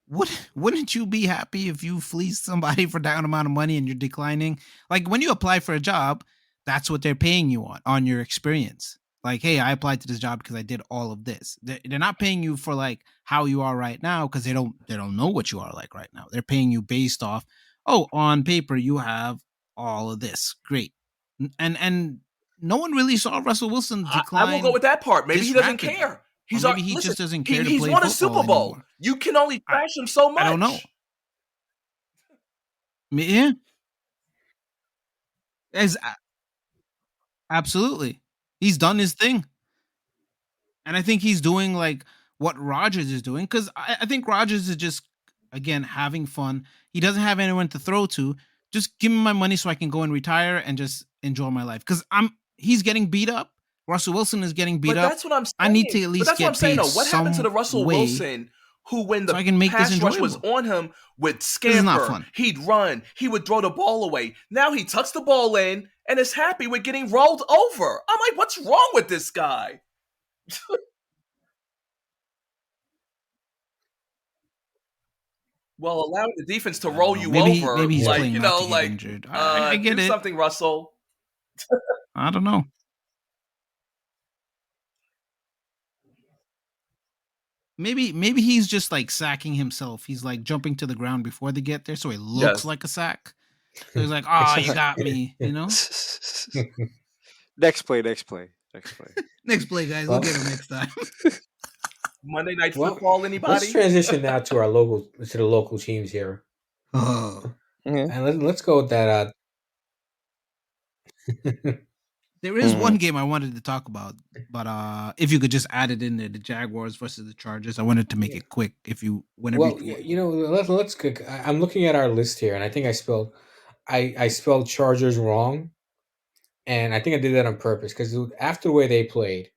wouldn't you be happy if you fleeced somebody for down amount of money and you're declining? Like when you apply for a job, that's what they're paying you on your experience. Like, hey, I applied to this job because I did all of this. They're not paying you for like how you are right now, because they don't know what you are like right now. They're paying you based off, on paper you have all of this. Great. And no one really saw Russell Wilson decline. I will go with that part. Maybe he doesn't rapidly. care. Maybe he just doesn't care to He's play won a football Super Bowl. anymore. You can only trash him so much. I don't know. Yeah. Absolutely. He's done his thing. And I think he's doing like what Rodgers is doing, because I think Rodgers is just, again, having fun. He doesn't have anyone to throw to. Just give me my money so I can go and retire and just enjoy my life. Because he's getting beat up. Russell Wilson is getting beat But up. that's what I'm saying. I need to at least But that's get what I'm saying, paid though. What happened to the Russell some way Wilson who, when the so I can make this pass rush was enjoyable? on him, would This is not scamper, fun. he'd run, he would throw the ball away. Now he tucks the ball in and is happy with getting rolled over. I'm like, what's wrong with this guy? Well, allowing the defense to roll you maybe over, he's Yeah. playing not to get injured. I get do it. something, Russell. I don't know. Maybe he's just like sacking himself. He's like jumping to the ground before they get there, so it looks Yes. like a sack. So he's like, "Oh, you got me," you know. Next play. Next play, guys. Well- We'll get him next time. Monday Night Well, Football, Let's anybody? transition now to the local teams here, Oh. Yeah. and let's go with that. There is one game I wanted to talk about, but if you could just add it in there, the Jaguars versus the Chargers. I wanted to make it quick. Well, let's. I'm looking at our list here, and I think I spelled Chargers wrong, and I think I did that on purpose because after the way they played,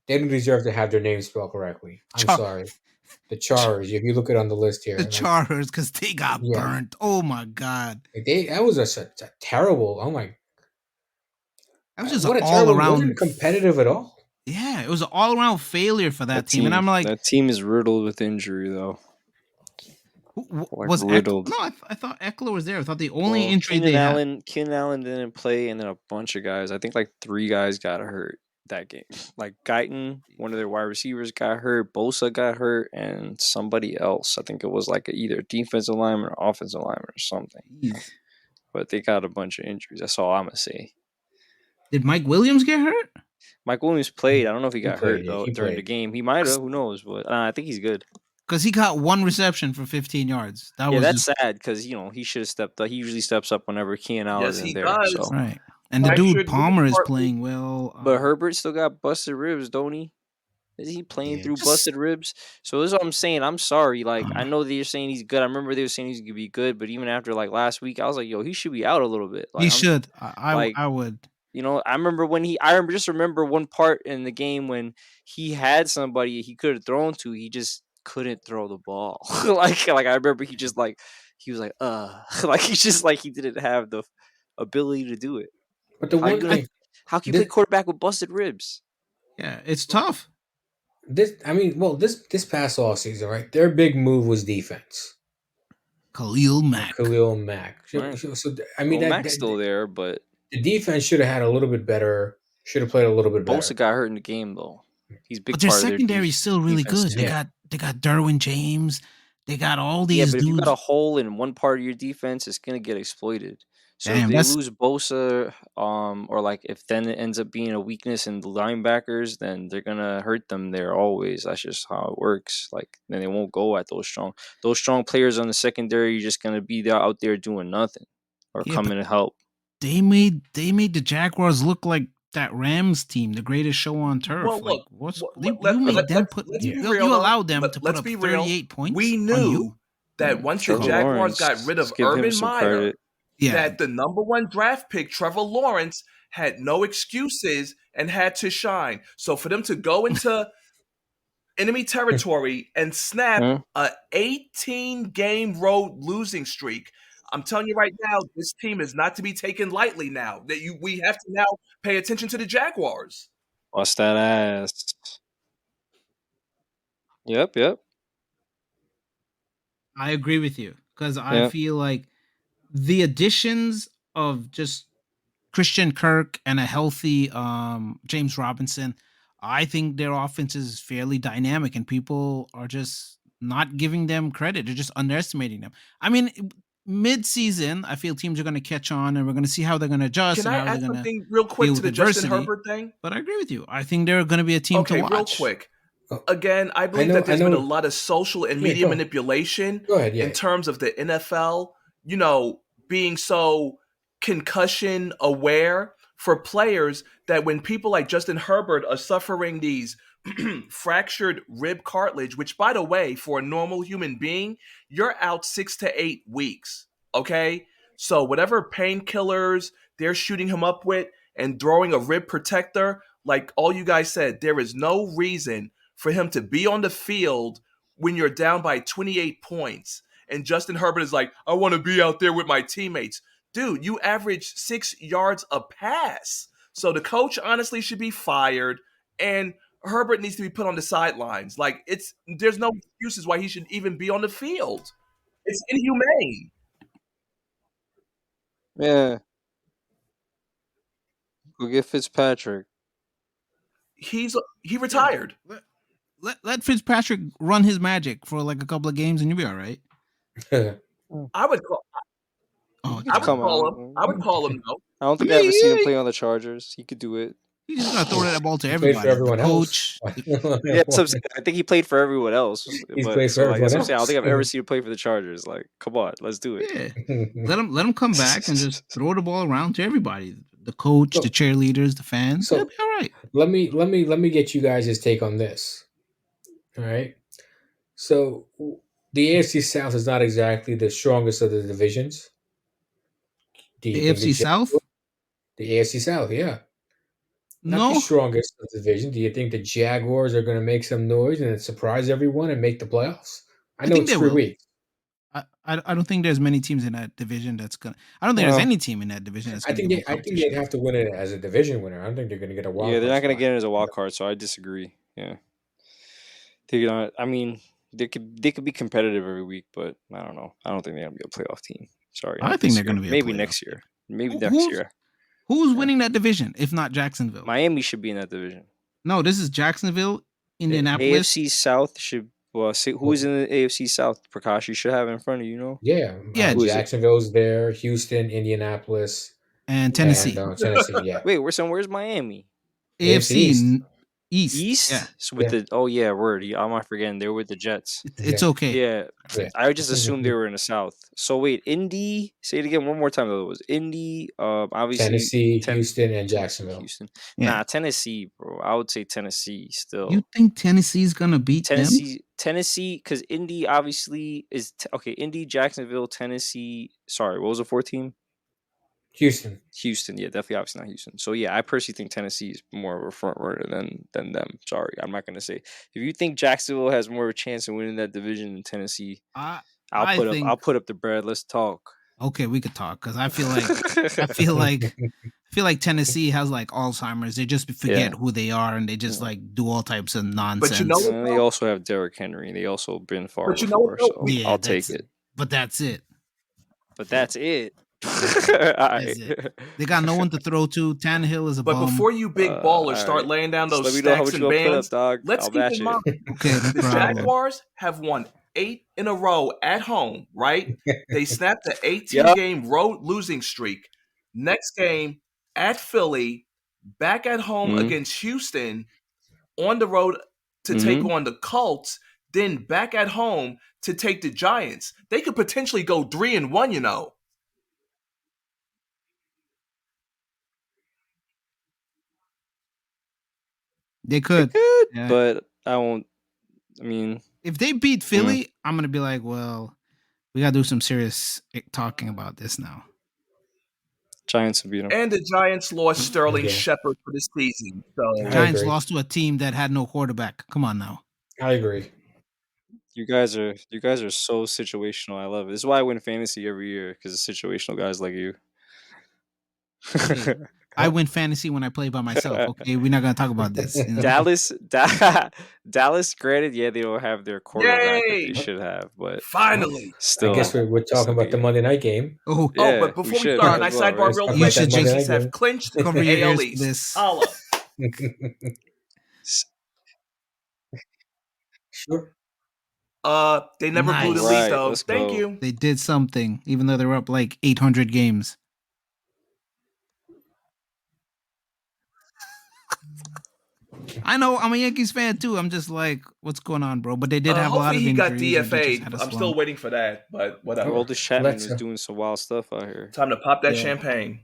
they didn't deserve to have their name spelled correctly. I'm sorry, the Chargers. If you look at on the list here, the Chargers, because they got burnt. Oh my god, that was a terrible. Oh my. That was just what an a terrible, all-around wasn't competitive at all. Yeah, it was an all-around failure for that team. And I'm like, that team is riddled with injury, though. Was riddled? No, I thought Eckler was there. I thought the only injury they had. Keenan Allen didn't play, and then a bunch of guys. I think like 3 guys got hurt that game. Like Guyton, one of their wide receivers got hurt. Bosa got hurt, and somebody else. I think it was like either defensive lineman or offensive lineman or something. Jeez. But they got a bunch of injuries. That's all I'm gonna say. Did Mike Williams get hurt? Mike Williams played. I don't know if he got hurt though during the game. He might have. Who knows? But I think he's good. Because he got 1 reception for 15 yards. That's sad because he should have stepped up. He usually steps up whenever Keenan Allen is in there. Does. So. Right. And the dude Palmer is playing well. But Herbert still got busted ribs, don't he? Is he playing through busted ribs? So this is what I'm saying. I'm sorry. Like, I know that you're saying he's good. I remember they were saying he's going to be good. But even after, like, last week, I was like, yo, he should be out a little bit. Like, he should. I would. You know, I remember just remember one part in the game when he had somebody he could have thrown to. He just couldn't throw the ball. like I remember he was like, like he's just like he didn't have the ability to do it. But the one thing, how can you play quarterback with busted ribs? Yeah, it's tough. This past off season, right? Their big move was defense. Khalil Mack. Right. So I mean, Mack's still there, but the defense should have had a little bit better. Should have played a little bit better. Bosa got hurt in the game though. He's big. But their secondary is still really good. Yeah. They got Derwin James. They got all these but dudes. if you got a hole in one part of your defense, it's gonna get exploited. So if they lose Bosa, or like if then it ends up being a weakness in the linebackers, then they're gonna hurt them there always. That's just how it works. Like then they won't go at those strong players on the secondary. You're just gonna be there out there doing nothing or coming to help. They made the Jaguars look like that Rams team, the greatest show on turf. Well, look, you allowed them to put up 38 points. We knew that once the Jaguars got rid of Urban Meyer, that the number 1 draft pick, Trevor Lawrence, had no excuses and had to shine. So for them to go into enemy territory and snap a 18-game road losing streak, I'm telling you right now, this team is not to be taken lightly now. We have to now pay attention to the Jaguars. Bust that ass. Yep. I agree with you because I feel like the additions of just Christian Kirk and a healthy James Robinson, I think their offense is fairly dynamic and people are just not giving them credit. They're just underestimating them. I mean, mid-season, I feel teams are going to catch on and we're going to see how they're going to adjust. Can I add something real quick to the Justin Herbert thing? But I agree with you. I think they're going to be a team to watch. Okay, real quick. Again, I believe that there's been a lot of social and media manipulation in terms of the NFL, being so concussion aware for players that when people like Justin Herbert are suffering these fractured rib cartilage, which, by the way, for a normal human being, you're out 6 to 8 weeks, okay? So whatever painkillers they're shooting him up with and throwing a rib protector, like all you guys said, there is no reason for him to be on the field when you're down by 28 points. And Justin Herbert is like, I want to be out there with my teammates. Dude, you average 6 yards a pass. So the coach honestly should be fired, and Herbert needs to be put on the sidelines. Like, there's no excuses why he should even be on the field. It's inhumane. Yeah, go get Fitzpatrick. He Yeah, retired. let Fitzpatrick run his magic for like a couple of games, and you'll be all right. I would call. Oh, He could come call out. him. I would call him though. I don't think I I ever seen him mean, play on the Chargers. He could do it. he's just gonna throw that ball to He played for everybody. The everyone coach. else. Yeah, that's what I'm saying. I think he played for everyone else. He's But played for so like that's everyone what I'm saying. I don't think I've ever else. seen him play for the Chargers. Like, come on, let's do it. Yeah, let him come back and just throw the ball around to everybody. The coach, So- the cheerleaders, the fans. so- They'll be all right. let me get you guys' take on this. All right. So the AFC South is not exactly the strongest of the divisions. Do you The think AFC South. The AFC South, yeah. Not No, the strongest of the division. Do you think the Jaguars are going to make some noise and surprise everyone and make the playoffs? I know think it's they 3 will. weeks. I don't think there's many teams in that division that's gonna. I don't think Well, there's any team in that division that's I gonna. think they'd have to win it as a division winner. I don't think they're going to get a wild Yeah, they're card not going to spot. get it as a wild card, so I disagree. Yeah, they're not. I mean, they could be competitive every week, but I don't know. I don't think they're going to be a playoff team. Sorry, I not think this they're year. gonna be a maybe playoff next team. year. Maybe Who- next who's- year. Who's Yeah. winning that division if not Jacksonville? Miami should be in that division. No, this is Jacksonville, Indianapolis. AFC South should. Well, see, who is in the AFC South? Prakash, you should have it in front of you. Know. Yeah. Yeah, Who is it? Jacksonville's there, Houston, Indianapolis, and Tennessee. and Tennessee, yeah. Wait, where's Miami? AFC East. East. East. Yeah, So with Yeah. the word. I'm not forgetting. They're with the Jets. it's Yeah. okay. Yeah, Yeah. I just assumed they were in the South. So wait, Indy. Say it again one more time. Though it was Indy. Obviously Tennessee, Ten- Houston, and Jacksonville. Houston. Yeah. Nah, Tennessee, bro. I would say Tennessee still. You think Tennessee's gonna beat them? Tennessee, because Indy obviously is okay. Indy, Jacksonville, Tennessee. Sorry, what was the fourth team? Houston. Houston. Yeah, definitely, obviously not Houston. So yeah, I personally think Tennessee is more of a front runner than them. Sorry, I'm not gonna say. If you think Jacksonville has more of a chance of winning that division than Tennessee, I I'll think- put up the bread. Let's talk. Okay, we could talk because I feel like Tennessee has like Alzheimer's. They just forget who they are and they just like do all types of nonsense. know what? And they also have Derrick Henry. They also been far But you know before, what, so Yeah, I'll take that's- it. But that's it. But that's it. That's it. They got no one to throw to. Tannehill is a But bum. before you big ballers all start right. laying down Just those let me know how stacks much and you want to put bands, up, dog. let's I'll keep match in it. mind Okay, no the problem. Jaguars have won 8 in a row at home, right? They snapped the 18 Yep. game road losing streak. Next game at Philly, back at home Mhm. against Houston, on the road to take on the Colts, then back at home to take the Giants. They could potentially go 3-1, you know. They could. Good, Yeah. but I won't. I mean, If they beat Philly, I'm gonna be like, well, we gotta do some serious talking about this now. Giants will beat them. And the Giants lost Sterling Yeah. Shepard for the season. So I Giants agree. lost to a team that had no quarterback. Come on now. I agree. You guys are so situational. I love it. This is why I win fantasy every year because of situational guys like you. I win fantasy when I play by myself. Okay, we're not gonna talk about this. you know? Dallas. Granted, yeah, they don't have their quarterback that Yay! they should have, but finally. still, I guess we're talking about the Monday night game. Oh, Yeah, Oh, but we before we should. start, Might nice as well, sidebar right? real You quick. should The just Yankees have game. clinched the cover your AL ears for East. this. Holla. Sure. They never blew the Nice. lead Right, though. let's Thank go. you. They did something, even though they were up like 800 games. I know. I'm a Yankees fan too. I'm just like, what's going on, bro? But they did have a lot Hopefully of he got injuries. and they just DFA'd. had a I'm still slump. waiting for that, but whatever. Aroldis Chapman Let's, is doing some wild stuff out here. Time to pop that Yeah. champagne.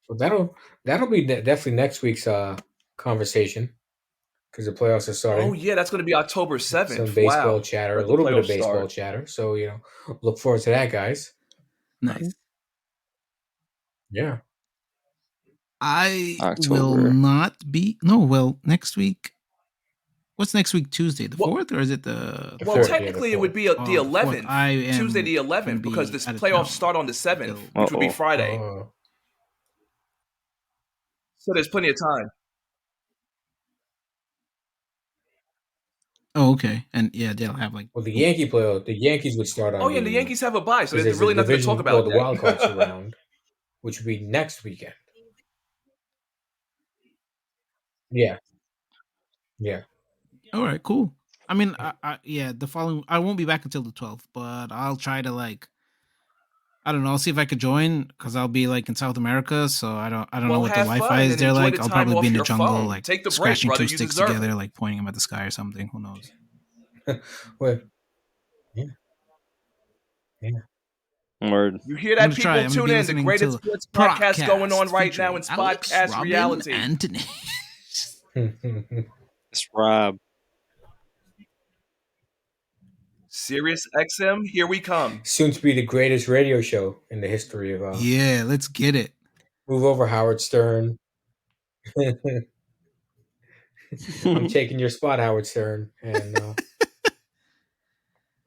So that'll be definitely next week's conversation because the playoffs are starting. Oh yeah, that's going to be October 7th. Some baseball Wow. chatter, Let a the little bit of playoffs baseball start. chatter. So look forward to that, guys. Nice. Yeah. I October. will not be. No, well, next week. What's next week? Tuesday, the Well- 4th, or is it the? The Well, fourth, yeah, technically the it would be the Oh, the 11th. 4th. I am Tuesday the gonna 11th be because this out of playoffs town. start on the 7th, So- which would be Uh-oh. Friday. Oh. So there's plenty of time. Oh, okay. And yeah, they'll have like. Well, the Yankees would start on Oh yeah, and the Yankees have a bye, so because there's there's a really nothing to talk division, about. the yet. wild cards round, which would be next weekend. Yeah, yeah. All right, cool. I mean, yeah, the following I won't be back until the 12th, but I'll try to like I don't know. I'll see if I could join because I'll be like in South America, so I don't know Well, what the have Wi-Fi fun is and there enjoy like. the I'll time probably be off in the your jungle, phone. like Take the break, scratching brother. two You sticks deserve together, it. like pointing them at the sky or something. Who knows? Well, yeah, yeah. Word. You hear I'm that, gonna try. people? I'm gonna Tune be in. The listening greatest to sports podcast going on Procast right now in featuring Alex, Spodcast Robin, reality. Anthony. It's Rob. Sirius XM, here we come. Soon to be the greatest radio show in the history of. Yeah, let's get it. Move over, Howard Stern. I'm taking your spot, Howard Stern, and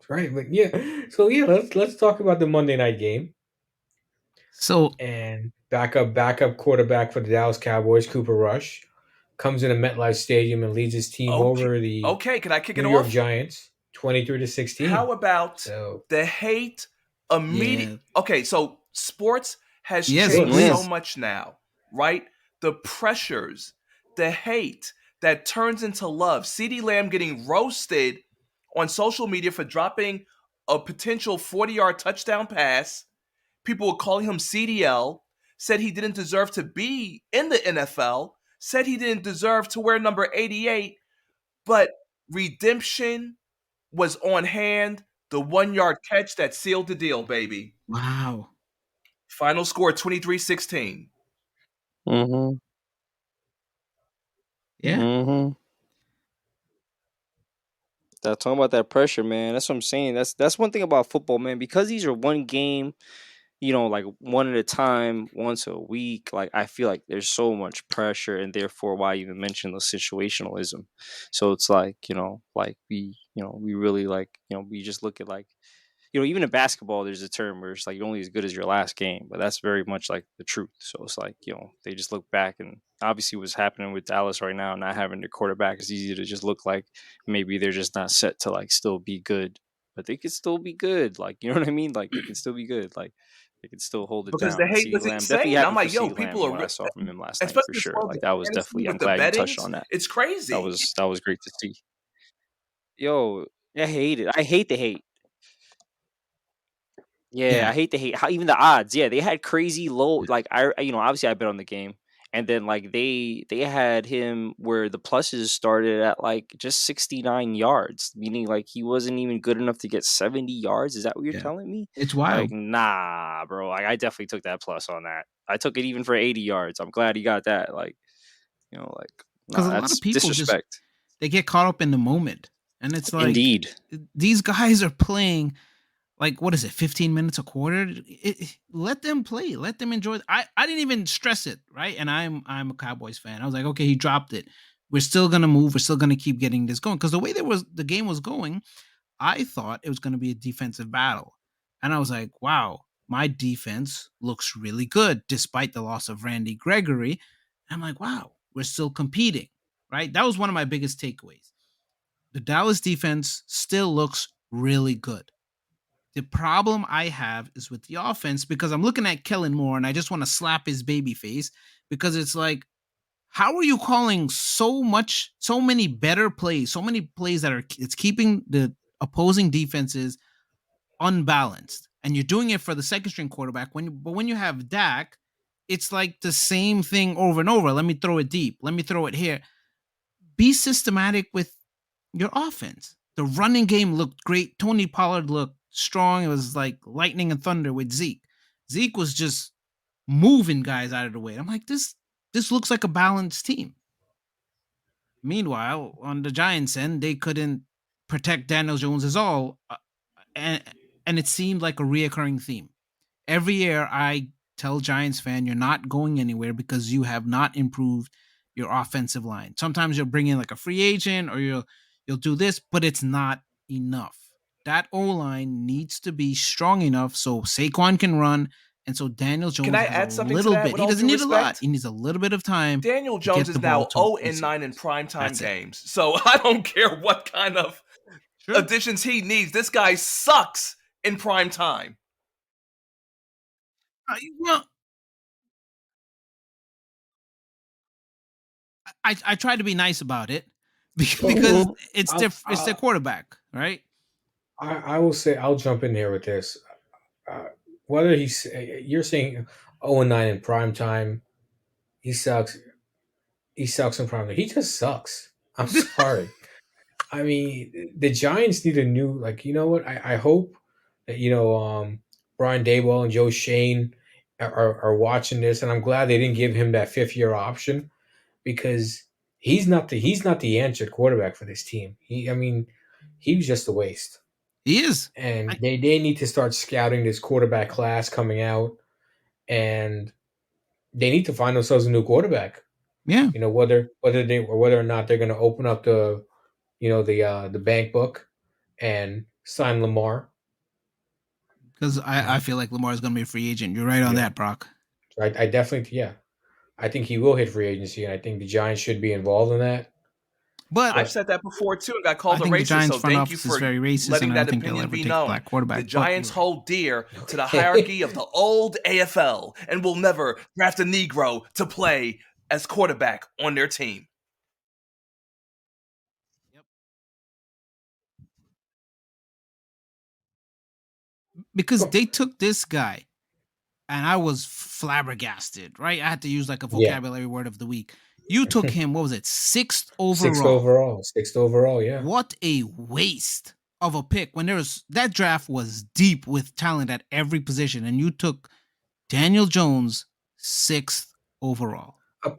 right, but yeah. So yeah, let's talk about the Monday night game. So And backup quarterback for the Dallas Cowboys, Cooper Rush, comes into MetLife Stadium and leads his team over the Okay, can I kick New it York off? Giants, 23-16. How about So the hate immediate? yeah, Okay, so sports has yes, changed please. so much now, right? The pressures, the hate that turns into love. CeeDee Lamb getting roasted on social media for dropping a potential 40-yard touchdown pass. People were calling him CDL, said he didn't deserve to be in the NFL, said he didn't deserve to wear number 88, but redemption was on hand. The 1-yard catch that sealed the deal, baby. wow. Final score 23-16. Mm-hmm. Yeah, Mm-hmm. That's talking about that pressure, man. That's what I'm saying. That's one thing about football, man. Because these are one game, like one at a time, once a week. Like I feel like there's so much pressure, and therefore why I even mention the situationalism. So it's like like we really like we just look at like even in basketball, there's a term where it's like you're only as good as your last game, but that's very much like the truth. So it's like they just look back, and obviously what's happening with Dallas right now, not having their quarterback, is easy to just look like maybe they're just not set to like still be good, but they could still be good. Like you know what I mean? Like they can still be good. Like they can still hold it Because down. the And hate CeeDee was Lamb, definitely insane. I'm happy for like, yo, CeeDee people Lamb are, what I saw from him last night for especially as sure. far as Like the that was fantasy definitely. I'm with the glad you touched bettings, on that. it's crazy. That was great to see. Yo, I hate it. I hate the hate. Yeah, I yeah. hate how even the odds. Yeah, they had crazy low. Like obviously I bet on the game, and then like they had him where the pluses started at like just 69 yards, meaning like he wasn't even good enough to get 70 yards. Is that what you're Yeah. telling me? It's Like, wild. nah, bro. Like I definitely took that plus on that. I took it even for 80 yards. I'm glad he got that. Like, like Because nah, a lot that's of people just disrespect. they get caught up in the moment, and it's like Indeed. these guys are playing like what is it, 15 minutes a quarter? Let them play, let them enjoy. I didn't even stress it, right? And I'm a Cowboys fan. I was like, okay, he dropped it. We're still gonna move. We're still gonna keep getting this going because the way the game was going, I thought it was gonna be a defensive battle, and I was like, wow, my defense looks really good despite the loss of Randy Gregory. And I'm like, wow, we're still competing, right? That was one of my biggest takeaways. The Dallas defense still looks really good. The problem I have is with the offense because I'm looking at Kellen Moore and I just want to slap his baby face because it's like, how are you calling so many better plays, so many plays that it's keeping the opposing defenses unbalanced, and you're doing it for the second string quarterback. But when you have Dak, it's like the same thing over and over. Let me throw it deep. Let me throw it here. Be systematic with your offense. The running game looked great. Tony Pollard looked strong. It was like lightning and thunder with Zeke. Zeke was just moving guys out of the way. I'm like, this looks like a balanced team. Meanwhile, on the Giants end, they couldn't protect Daniel Jones at all, and it seemed like a reoccurring theme. Every year, I tell Giants fan, you're not going anywhere because you have not improved your offensive line. Sometimes you'll bring in like a free agent or you'll do this, but it's not enough. That O line needs to be strong enough so Saquon can run And so Daniel Jones Can I has add a something to little that bit. with He all doesn't due need a lot. respect? He needs a little bit of time. Daniel to Jones get is the now ball to 0 open and 9 in safeties. primetime That's it. games. So I don't care what kind of Sure. additions he needs. This guy sucks in prime time. Well, I try to be nice about it because it's it's their quarterback, right? I will say I'll jump in here with this. Whether you're saying 0-9 in prime time, he sucks. He sucks in prime time. He just sucks. I'm sorry. I mean, the Giants need a new, like, you know what? I hope that, Brian Daboll and Joe Shane are watching this, and I'm glad they didn't give him that 5th-year option, because he's not the answer quarterback for this team. He was just a waste. He is. And they need to start scouting this quarterback class coming out, and they need to find themselves a new quarterback. Yeah. Whether or not they're going to open up the bank book and sign Lamar. Because I feel like Lamar is going to be a free agent. You're right on that, Brock. I definitely, I think he will hit free agency, and I think the Giants should be involved in that. But I've said that before too and got called a racist. So thank you for very racist, letting that opinion be known. The Giants right. hold dear to the hierarchy of the old AFL and will never draft a Negro to play as quarterback on their team. Yep. Because they took this guy, and I was flabbergasted, right? I had to use like a vocabulary word of the week. You took him, what was it, 6th overall? 6th overall, yeah. What a waste of a pick when that draft was deep with talent at every position, and you took Daniel Jones 6th overall.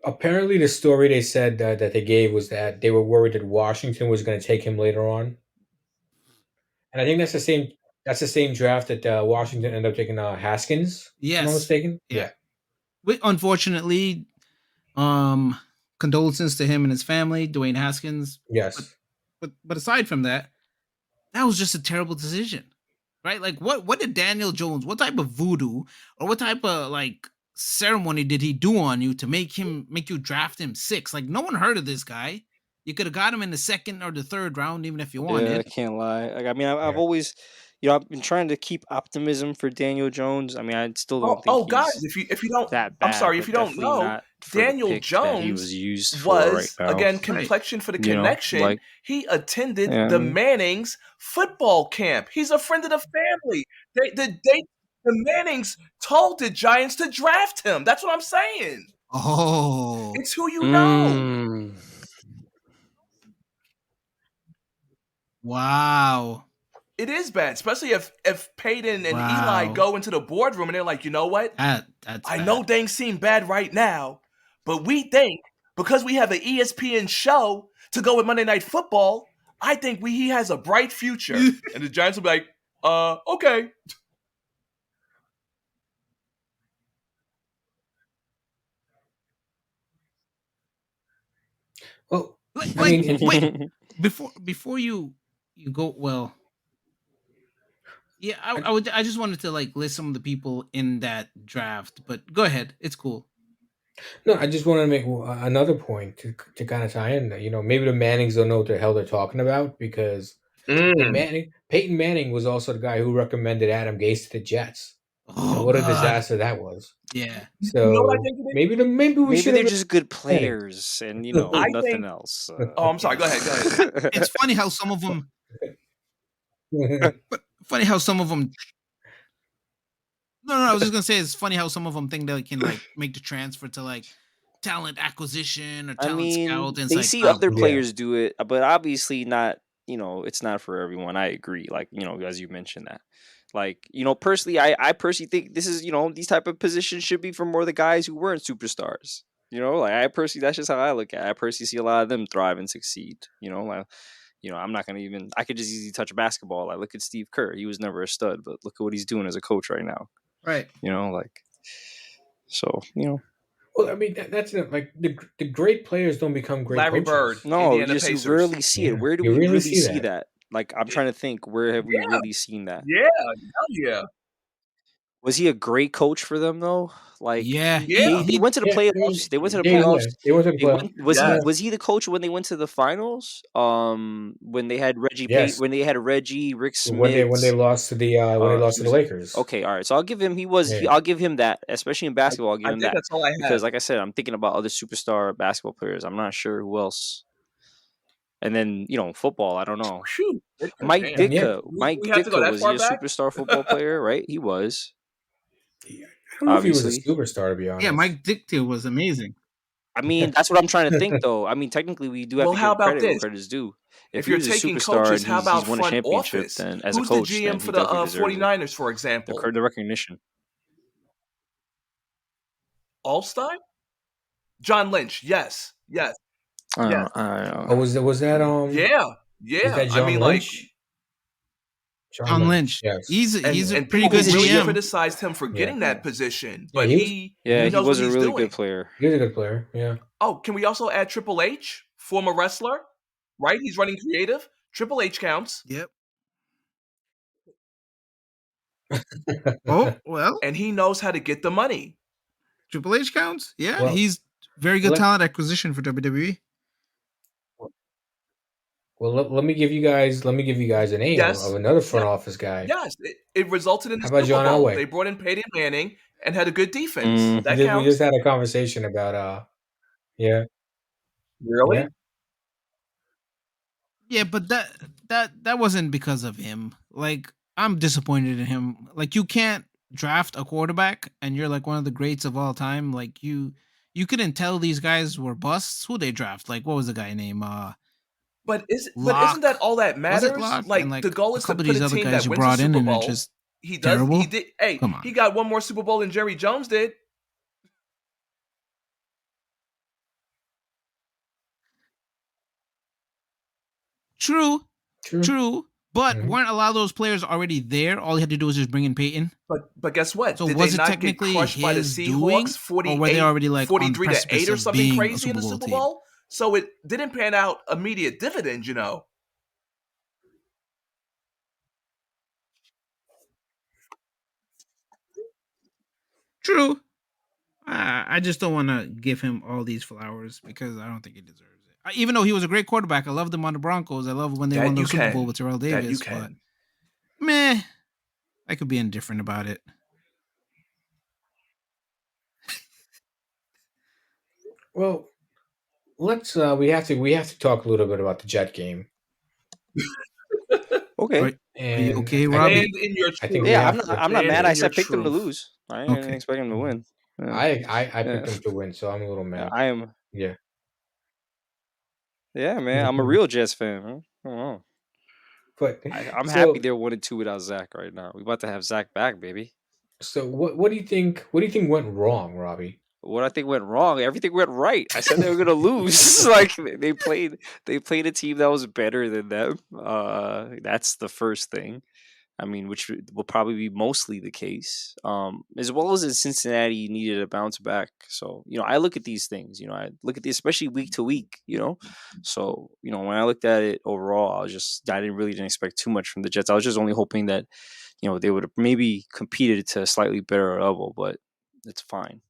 Apparently, the story they said that they gave was that they were worried that Washington was going to take him later on, and I think that's the same. That's the same draft that Washington ended up taking Haskins. Yes, if I'm not mistaken. Yeah. Unfortunately, condolences to him and his family, Dwayne Haskins. Yes. But aside from that, that was just a terrible decision, right? Like, what did Daniel Jones? What type of voodoo or what type of like ceremony did he do on you to make you draft him 6th? Like, no one heard of this guy. You could have got him in the 2nd or the 3rd round, even if you wanted. Yeah, I can't lie. Like, I mean, I've always, I've been trying to keep optimism for Daniel Jones. I mean, I still don't think. Guys, if you don't, that bad, I'm sorry, if you don't know, Daniel Jones was again complexion for the connection. He attended the Mannings football camp. He's a friend of the family. The Mannings told the Giants to draft him. That's what I'm saying. Oh, it's who you know. Wow. It is bad, especially if Peyton and Eli go into the boardroom and they're like, you know what? I know things seem bad right now, but we think because we have an ESPN show to go with Monday Night Football, I think he has a bright future. And the Giants will be like, okay. Well, wait, before you go, well, yeah, I just wanted to like list some of the people in that draft, but go ahead, it's cool. No, I just wanted to make another point to kind of tie in that, maybe the Mannings don't know what the hell they're talking about, because Peyton Manning was also the guy who recommended Adam Gase to the Jets. Oh, what a disaster that was. Yeah. So maybe they're just good players and nothing else. I'm sorry. Go ahead. It's funny how some of them. Funny how some of them. No. I was just gonna say it's funny how some of them think they can like make the transfer to like talent acquisition or talent scout. And they see other players do it, but obviously not. It's not for everyone. I agree. Like as you mentioned that. Like, personally, I personally think this is, these type of positions should be for more of the guys who weren't superstars. Like I personally, that's just how I look at it. I personally see a lot of them thrive and succeed. Like, I'm not going to I could just easily touch a basketball. Like, look at Steve Kerr. He was never a stud, but look at what he's doing as a coach right now. Right. So. Well, I mean, that's like the great players don't become great Larry coaches. Bird. No, you rarely see it. Where do we really see that? Like, I'm trying to think, where have we really seen that? Yeah, hell yeah. Was he a great coach for them though? Like Yeah, they went to the playoffs. They went to the playoffs. They went to the playoffs. Was he the coach when they went to the finals? When they had Reggie Yes. when they had Reggie, Rick Smith. When they lost to the Lakers. Okay, all right. So I'll give him. I'll give him that, especially in basketball. I'll give him that that's all I have. because, like I said, I'm thinking about other superstar basketball players. I'm not sure who else. And then football. I don't know. Shoot, Mike Ditka. Mike Ditka, was he a back? superstar football player? Right, he was. I don't know if he was a superstar, to be honest. Yeah, Mike Ditka was amazing. I mean, that's what I'm trying to think, though. I mean, technically, we do have to give credit where credit's due. If you're taking coaches, how about won a front championship, office? then as Who's a coach, the GM for the 49ers, for example? The recognition. Allstein? John Lynch, yes. I don't know. Oh, was that Yeah. That John Lynch? John Lynch. Yes. He's a pretty good GM. Really criticized him for getting that position, but he was a really good player. He was a good player. Yeah. Oh, can we also add Triple H, former wrestler? Right, he's running creative. Triple H counts. Yep. Oh well, and he knows how to get the money. Triple H counts. Yeah, he's very good talent acquisition for WWE. Well, let me give you guys a name of another front office guy. Yes, it resulted in the How about Super John Bowl. Elway? They brought in Peyton Manning and had a good defense. That counts. We just had a conversation about yeah. Really? Yeah, but that wasn't because of him. Like, I'm disappointed in him. Like, you can't draft a quarterback and you're like one of the greats of all time. Like, you couldn't tell these guys were busts. Who they draft? Like, what was the guy name? But isn't that all that matters? Like the goal is to put a team that wins the Super Bowl. He does. Terrible? He did. Hey, he got one more Super Bowl than Jerry Jones did. True. But weren't a lot of those players already there? All he had to do was just bring in Peyton. But guess what? So did was they it not technically get crushed by the Seahawks, 48, or were they already like 43-8 or something crazy in the Super team? Bowl? So it didn't pan out immediate dividends, True. I just don't want to give him all these flowers because I don't think he deserves it. Even though he was a great quarterback, I loved him on the Broncos. I love when they won the Super Bowl with Terrell Davis. But meh, I could be indifferent about it. Well, let's we have to talk a little bit about the Jet game. Okay. And okay, Robbie? I'm not mad. I said pick them to lose. I didn't expect them to win. Yeah. I picked them to win, so I'm a little mad. I am. Yeah. Yeah, man. I'm a real Jets fan. Huh? I don't know. But I'm happy they're 1-2 without Zach right now. We're about to have Zach back, baby. So what do you think? What do you think went wrong, Robbie? What I think went wrong, everything went right. I said they were gonna lose. Like they played a team that was better than them. That's the first thing. I mean, which will probably be mostly the case. As well as in Cincinnati needed a bounce back. So, I look at these things, I look at this, especially week to week, So, when I looked at it overall, I didn't expect too much from the Jets. I was just only hoping that, they would have maybe competed to a slightly better level, but it's fine.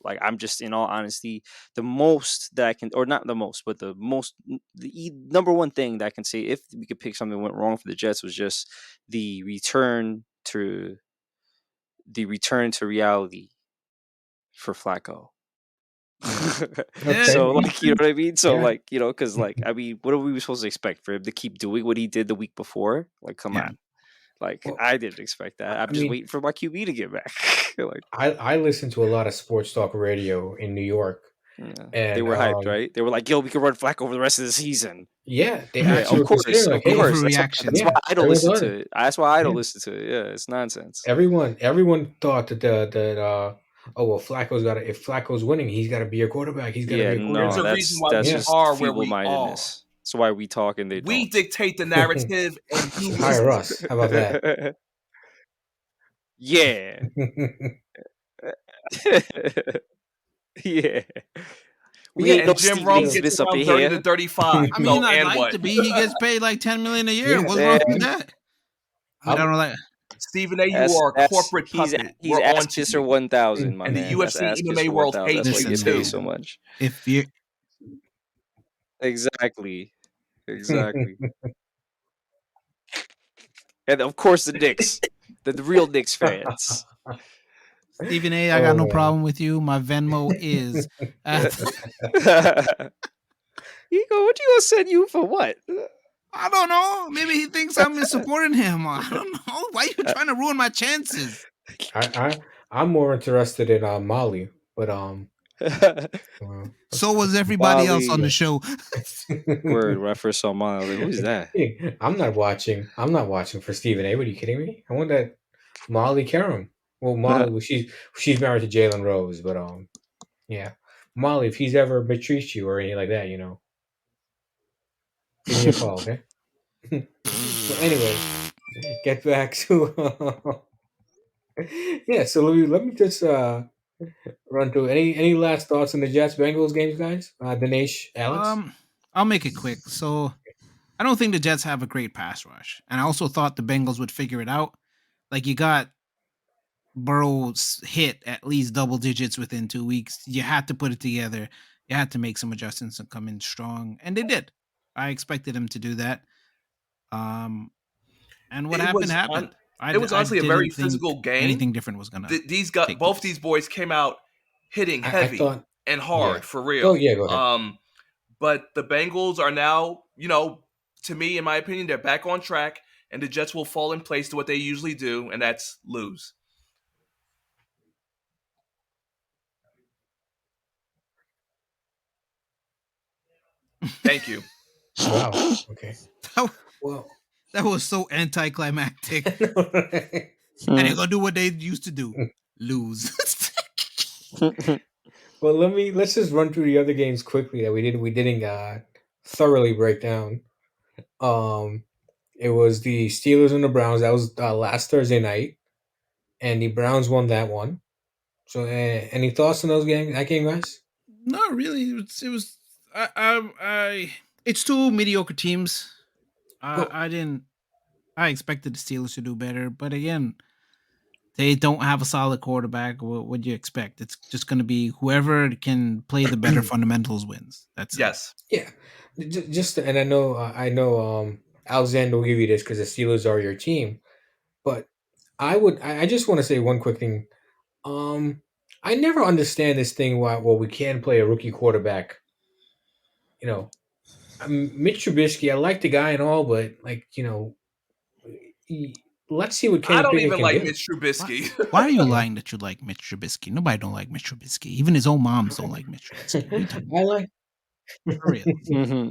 Like I'm just, in all honesty, the most that I can, or not the most, but the number one thing that I can say, if we could pick something that went wrong for the Jets, was just the return to reality for Flacco. Okay. So, like, you know what I mean? So, like, because, like, I mean, what are we supposed to expect for him to keep doing what he did the week before? Like, come on. Like, I didn't expect that. I'm just waiting for my QB to get back. Like, I listen to a lot of sports talk radio in New York. Yeah. And they were hyped, right? They were like, "Yo, we can run Flacco over the rest of the season." Yeah, they actually of course. That's why I don't listen to it. That's why I don't listen to it. Yeah, it's nonsense. Everyone thought that Flacco's got to. If Flacco's winning, he's got to be a quarterback. He's got to be a quarterback. There's a reason why we are where we are. That's why we talk and they don't. We dictate the narrative and you hire us. How about that? Yeah. Yeah. We ain't no Jim Rome gets up 30 to 35. I mean, I'd like to be. He gets paid like $10 million a year. What's wrong with that? I don't know. Like, Stephen A., you are a corporate puppet. He's We're Ass on to Kisser you. 1000, my And the man. That's UFC Ass MMA Kisser world 1000. That's hates why you you get paid too. so much. If you Exactly. And of course the Knicks. The real Knicks fans. Stephen A., I got no man. problem with you. My Venmo is You go, what you gonna send you for what? I don't know. Maybe he thinks I'm supporting him. I don't know. Why are you trying to ruin my chances? I'm more interested in Molly, but So was everybody else on the Molly. show. Word, when I first saw Molly, I was like, who's that? I'm not watching for Stephen A. What are you kidding me? I want that Molly Karam. Well, Molly, well, she's married to Jalen Rose, but yeah, Molly, if he's ever betrayed you or anything like that, you know, give me a call, okay? But anyway, get back to yeah. So let me just run through any last thoughts on the Jets Bengals games, guys. Dinesh, Alex. I'll make it quick. So I don't think the Jets have a great pass rush, and I also thought the Bengals would figure it out. Like you got Burrow's hit at least double digits within 2 weeks. You had to put it together. You had to make some adjustments and come in strong, and they did. I expected them to do that. And what happened. It was honestly a very didn't think physical game. Anything different was gonna. Both these boys came out hitting heavy and hard for real. Oh yeah, go ahead. But the Bengals are now, you know, to me, in my opinion, they're back on track, and the Jets will fall in place to what they usually do, and that's lose. Thank you. Wow. Okay. Well, that was so anticlimactic. And they're gonna do what they used to do: lose. Well, let's just run through the other games quickly that we didn't thoroughly break down. It was the Steelers and the Browns. That was last Thursday night, and the Browns won that one. So, any thoughts on those games? That game, guys? Not really. It was. It's two mediocre teams. I expected the Steelers to do better, but again, they don't have a solid quarterback. What do you expect? It's just going to be whoever can play the better fundamentals wins. That's yes. It. Yeah. Just and I know. Alexander will give you this because the Steelers are your team, but I just want to say one quick thing. I never understand this thing why we can't play a rookie quarterback. You know, Mitch Trubisky. I like the guy and all, but like let's see what Kenny Pickett can do. I don't even like do. Mitch Trubisky. Why are you lying that you like Mitch Trubisky? Nobody don't like Mitch Trubisky. Even his own moms don't like Mitch Trubisky. I like. For real.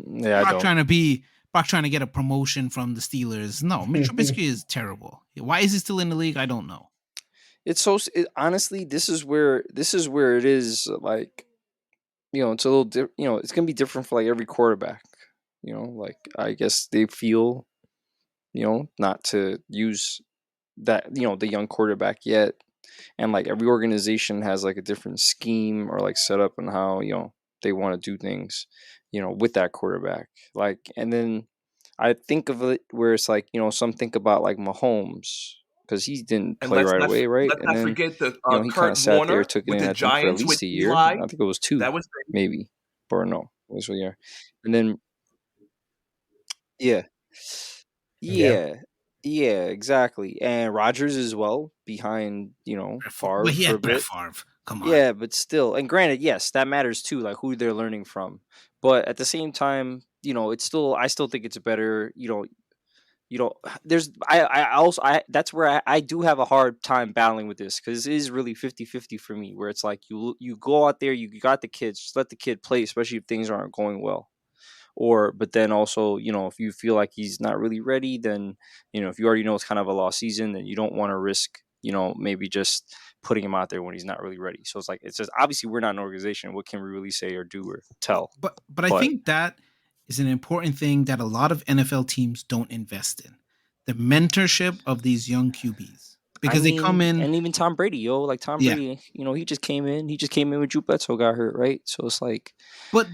Yeah, Brock trying to get a promotion from the Steelers. No, Mitch Trubisky is terrible. Why is he still in the league? I don't know. It's honestly, this is where it is like, it's a little it's gonna be different for like every quarterback. Like I guess they feel, not to use that, the young quarterback yet, and like every organization has like a different scheme or like setup and how they want to do things, with that quarterback. Like, and then I think of it where it's like, some think about like Mahomes because he didn't play right away, right? Let's not forget the he kind of sat there, took it in, I think, for at least a year. Eli. I think it was 2, maybe, or no, it was a year. And then, yeah, exactly. And Rodgers as well behind, Favre. But he had Brett Favre. Come on. Yeah, but still, and granted, yes, that matters too, like who they're learning from. But at the same time, it's still, I still think it's better, there's that's where I do have a hard time battling with this, because it is really 50-50 for me, where it's like you go out there, you got the kids, just let the kid play, especially if things aren't going well. But then also, if you feel like he's not really ready, then, if you already know it's kind of a lost season, then you don't want to risk, maybe just putting him out there when he's not really ready. So it's like, it's just, obviously we're not an organization. What can we really say or do or tell? But I think that is an important thing that a lot of NFL teams don't invest in. The mentorship of these young QBs. Because they come in. And even Tom Brady, like Tom Brady, he just came in with Drew Bledsoe got hurt, right? So it's like. But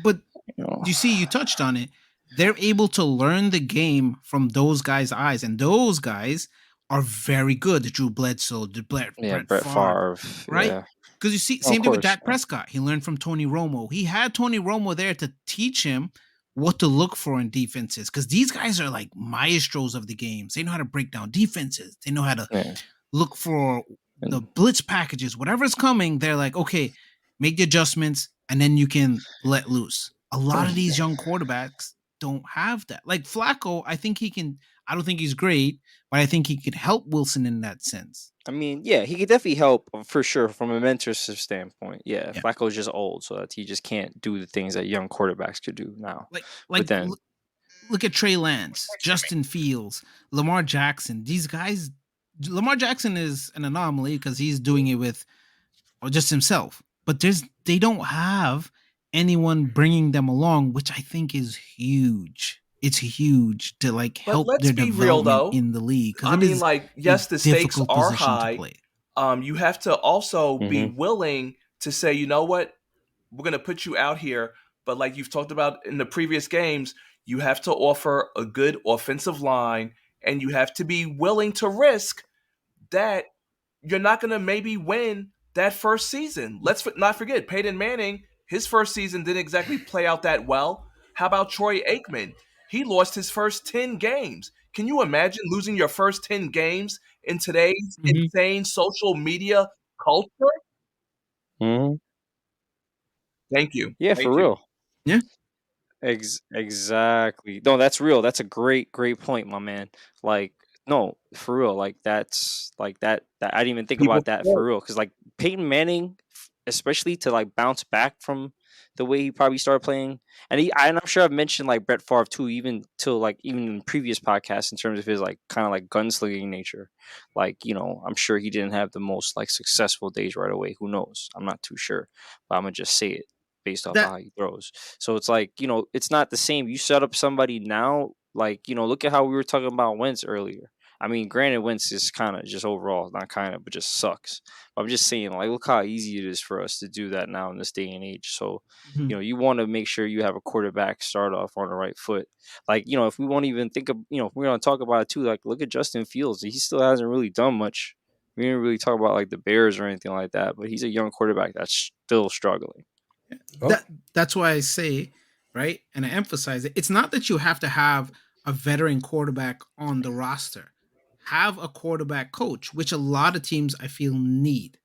you see, you touched on it. They're able to learn the game from those guys' eyes. And those guys are very good. The Drew Bledsoe, the Brett Brett Favre, Favre. right? Yeah. Because you see, Of same thing with course, Dak yeah. Prescott. He learned from Tony Romo. He had Tony Romo there to teach him what to look for in defenses. Because these guys are like maestros of the games. They know how to break down defenses. They know how to Yeah. look for the And blitz packages. Whatever's coming, they're like, okay, make the adjustments, and then you can let loose. A lot of these young quarterbacks don't have that. Like Flacco, I think he can. I don't think he's great, but I think he could help Wilson in that sense. I mean, yeah, he could definitely help for sure from a mentorship standpoint. Yeah, Yeah. Flacco's just old, so that he just can't do the things that young quarterbacks could do now. Like then- look at Trey Lance, Justin Fields, Lamar Jackson. These guys, Lamar Jackson is an anomaly because he's doing it with just himself. But they don't have anyone bringing them along, which I think is huge. It's huge to like But help let's their be real, development though. in the league. 'cause I it mean, is like, a yes, the stakes difficult are position to high. play. You have to also be Mhm. willing to say, you know what, we're going to put you out here. But like you've talked about in the previous games, you have to offer a good offensive line, and you have to be willing to risk that you're not going to maybe win that first season. Let's not forget, Peyton Manning, his first season didn't exactly play out that well. How about Troy Aikman? He lost his first 10 games. Can you imagine losing your first 10 games in today's Mhm. insane social media culture? Mhm. Thank you. Yeah, Thank for you. real. Yeah. Exactly. No, that's real. That's a great point, my man. Like, no, for real. Like that's like that I didn't even think People about that for real. Because like Peyton Manning, especially to like bounce back from the way he probably started playing, and I'm sure I've mentioned like Brett Favre too, even in previous podcasts in terms of his like kind of like gunslinging nature. Like, I'm sure he didn't have the most like successful days right away. Who knows? I'm not too sure, but I'm gonna just say it based off That- how he throws. So it's like, it's not the same. You set up somebody now, like, look at how we were talking about Wentz earlier. I mean, granted, Wentz is kind of just overall, not kind of, but just sucks. But I'm just saying, like, look how easy it is for us to do that now in this day and age. So, Mhm. you want to make sure you have a quarterback start off on the right foot. Like, if we won't even think of, if we're going to talk about it too, like, look at Justin Fields. He still hasn't really done much. We didn't really talk about like the Bears or anything like that, but he's a young quarterback that's still struggling. Oh. That's why I say, right, and I emphasize it. It's not that you have to have a veteran quarterback on the roster. Have a quarterback coach, which a lot of teams I feel need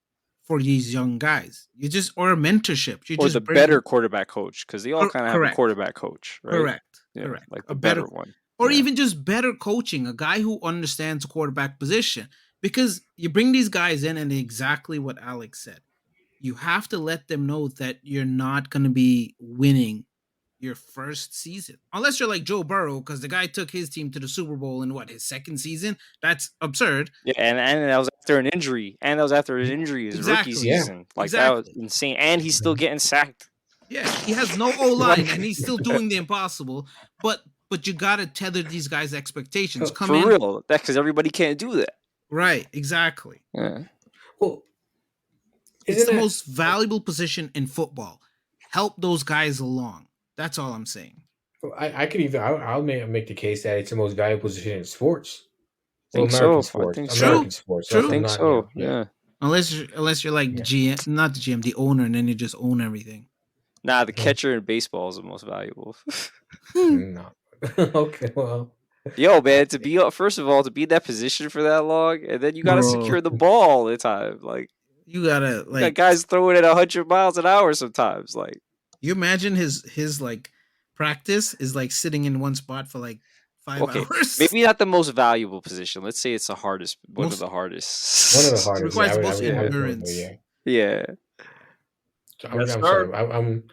for these young guys. Or a mentorship. You Or just the bring better quarterback coach, because they all Cor- kind of have a correct. quarterback coach, right? correct, Yeah, correct. like A the better better one. or Yeah. even just better coaching, a guy who understands the quarterback position. Because you bring these guys in, and exactly what Alex said, you have to let them know that you're not going to be winning your first season, unless you're like Joe Burrow, because the guy took his team to the Super Bowl in his second season. That's absurd. Yeah, and that was after an injury. And that was after an injury his Exactly. rookie Yeah. season. Like that was Exactly. insane. And he's still getting sacked. Yeah, he has no O line, and he's still doing the impossible. But you gotta tether these guys' expectations. Come For in, real. That's because everybody can't do that. right? Exactly. Yeah. Well, It's isn't the it- most valuable position in football. Help those guys along. That's all I'm saying. I could even I'll make the case that it's the most valuable position in sports. Think so. American I sports. think so. American sports. True. So I think not, so. you know, Yeah. Unless you're like Yeah. GM, not the GM, the owner, and then you just own everything. Nah, the Yeah. catcher in baseball is the most valuable. No. Okay, well. Yo, man, to be first of all, to be in that position for that long, and then you gotta Bro. secure the ball all the time. Like You gotta you got like guys throwing it 100 miles an hour sometimes. Like you imagine his like practice is like sitting in one spot for like 5 Okay, hours. maybe not the most valuable position. Let's say it's the hardest, one of Most- the hardest. One of the hardest. requires I would- most I would go, endurance. yeah. Yeah. I'm Yes, sorry. sir. I'm,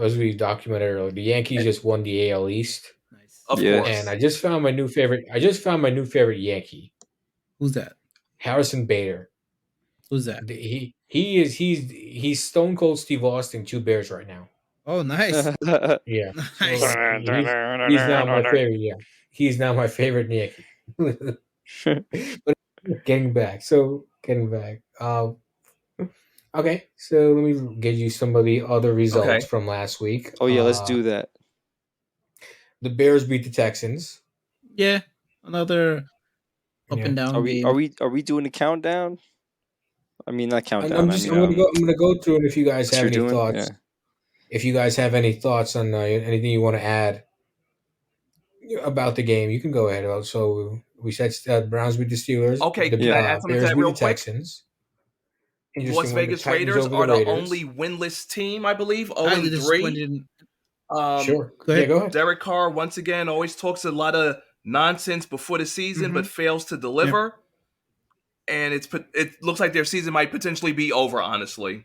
as we documented earlier, the Yankees just won the AL East, Nice. Of Yeah. course. and I just found my new favorite. Yankee, Who's that? Harrison Bader. Who's that? He's Stone Cold Steve Austin, two Bears right now. Oh, nice. Yeah, Nice. So, he's now my favorite. Yeah, he's now my favorite Yankee. But getting back. Okay, so let me give you some of the other results Okay. from last week. Oh yeah, let's do that. The Bears beat the Texans. Yeah, another up Yeah. and down Are game. we doing a countdown? I mean, not I'm countdown. just I'm gonna go through it if you guys what have you're any doing? thoughts. Yeah. If you guys have any thoughts on anything you want to add about the game, you can go ahead. So we said Browns beat the Steelers. Okay, The can I add something to Bears that beat real the quick? Texans. Las Interesting one. The Vegas Titans Raiders over are the the Raiders. only winless team, I believe, Highly 0-3. disappointed. Sure. Go ahead. Yeah, go ahead. Derek Carr, once again, always talks a lot of nonsense before the season, but fails to deliver. And it looks like their season might potentially be over, honestly.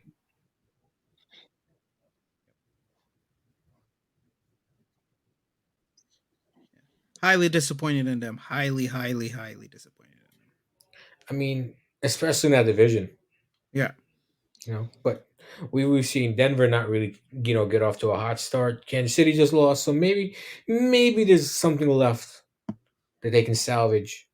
Highly disappointed in them. Highly disappointed in them. I mean, especially in that division. Yeah. But we've seen Denver not really, get off to a hot start. Kansas City just lost, so maybe there's something left that they can salvage.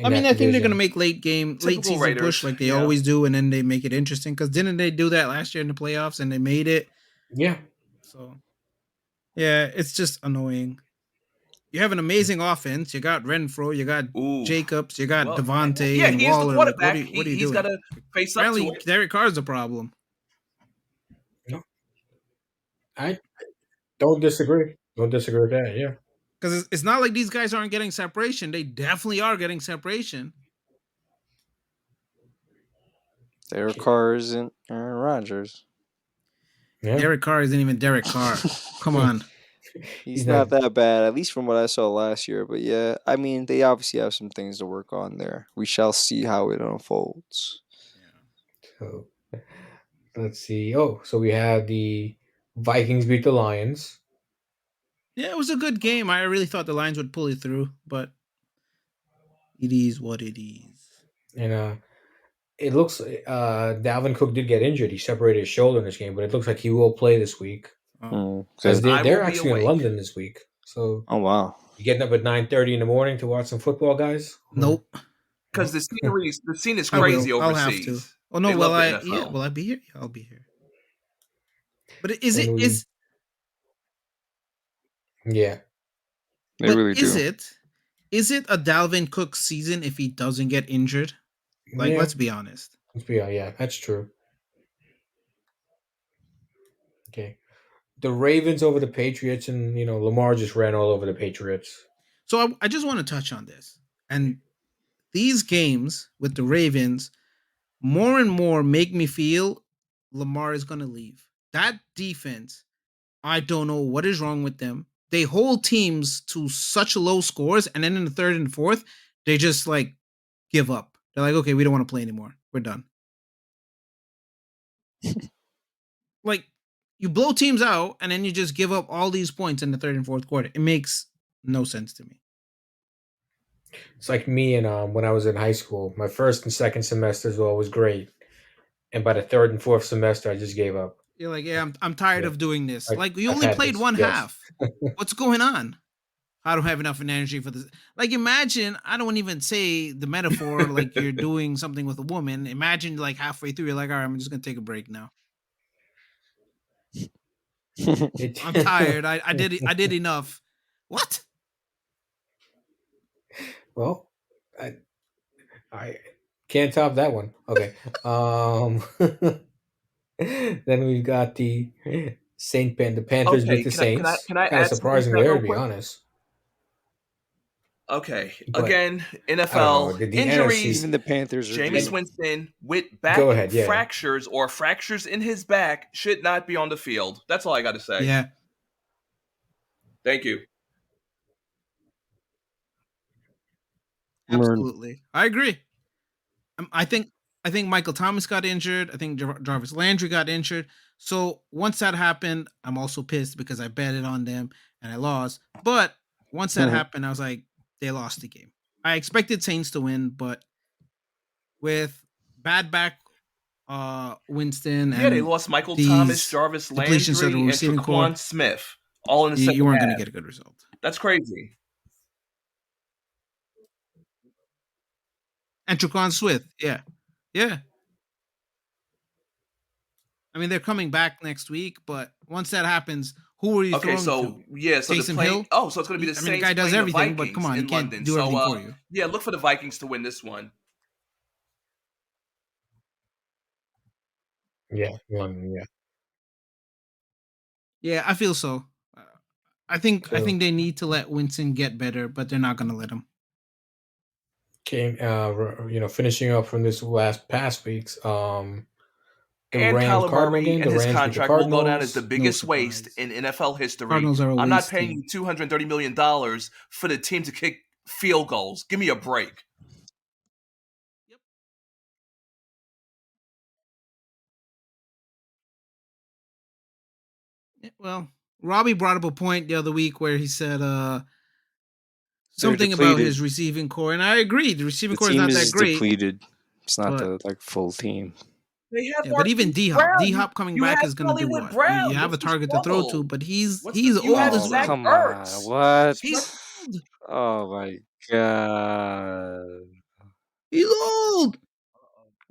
I mean, I think they're going to make late season Raiders, push like they always do, and then they make it interesting. Because didn't they do that last year in the playoffs, and they made it? Yeah. So, yeah, it's just annoying. You have an amazing offense. You got Renfro, you got Jacobs, you got Devontae, and he's Waller. the quarterback. Like, what are you he's doing? got to face Apparently, up to it. Derek Carr's the problem. No, I don't disagree. Don't disagree with that. Yeah, because it's not like these guys aren't getting separation. They definitely are getting separation. Derek Carr isn't Aaron Rodgers. Yeah. Derek Carr isn't even Derek Carr. Come on. He's not that bad, at least from what I saw last year. But yeah, I mean, they obviously have some things to work on there. We shall see how it unfolds. So let's see. Oh, so we had the Vikings beat the Lions. Yeah, it was a good game. I really thought the Lions would pull it through, but it is what it is. And it looks Dalvin Cook did get injured. He separated his shoulder in this game, but it looks like he will play this week. Because they're actually in London this week. So wow. You getting up at 9:30 in the morning to watch some football, guys? Nope. Because the scene is crazy overseas. I'll have to. Oh no, will I be here? I'll be here. But Yeah. They really do. Is it a Dalvin Cook season if he doesn't get injured? Let's be honest. Yeah, that's true. Okay. The Ravens over the Patriots, and Lamar just ran all over the Patriots. So I just want to touch on this. And these games with the Ravens more and more make me feel Lamar is going to leave. That defense, I don't know what is wrong with them. They hold teams to such low scores, and then in the third and fourth, they just give up. They're like, okay, we don't want to play anymore. We're done. You blow teams out, and then you just give up all these points in the third and fourth quarter. It makes no sense to me. It's like me and when I was in high school. My first and second semesters were always great, and by the third and fourth semester, I just gave up. You're like, yeah, I'm tired of doing this. You only played one half. What's going on? I don't have enough energy for this. Imagine, I don't even say the metaphor you're doing something with a woman. Imagine halfway through, you're like, all right, I'm just gonna take a break now. I'm tired. I did enough. What? Well, I can't top that one. Okay. Then we've got the the Panthers beat the Saints. Can I kind of add surprising there, to be honest. Okay. But, again, NFL injuries. Even the Panthers. Jameis Winston with back fractures or fractures in his back should not be on the field. That's all I got to say. Yeah. Thank you. Absolutely, I agree. I think Michael Thomas got injured. I think Jarvis Landry got injured. So once that happened, I'm also pissed because I betted on them and I lost. But once that happened, I was like, they lost the game. I expected Saints to win, but with bad back Winston and they lost Michael Thomas, Jarvis Landry, and Tre'Quan Smith all in the second half. You weren't going to get a good result. That's crazy. And Tre'Quan Smith, yeah. I mean, they're coming back next week, but once that happens, Who are you Okay, throwing so to? yeah, so the Taysom play. Hill? Oh, so it's going to be the I mean, the Saints guy does playing the everything, but Vikings come on, he in can't London. do So everything for you. yeah, look for the Vikings to win this one. Yeah, London. Yeah. Yeah, I feel so. I think So they need to let Winston get better, but they're not going to let him. finishing up from this past week's the And Rams Kyler Cardinal Murray game. and The his Rams beat the contract will go down as the Cardinals. biggest No waste surprise. in NFL history. Cardinals are a I'm not waste paying team. you $230 million for the team to kick field goals. Give me a break. Well, Robbie brought up a point the other week where he said They're something about depleted. his receiving core, and I agree. The receiving The core is team not that is great. depleted. It's not But the full team. They have yeah, but even Marquise D-Hop, Brown. D-Hop coming You back have is going to do Hollywood what? Brown. You have a What's the target to throw to, struggle? but he's You have old as Zach well. Come Ertz. on, what? He's old. Oh my god. He's old.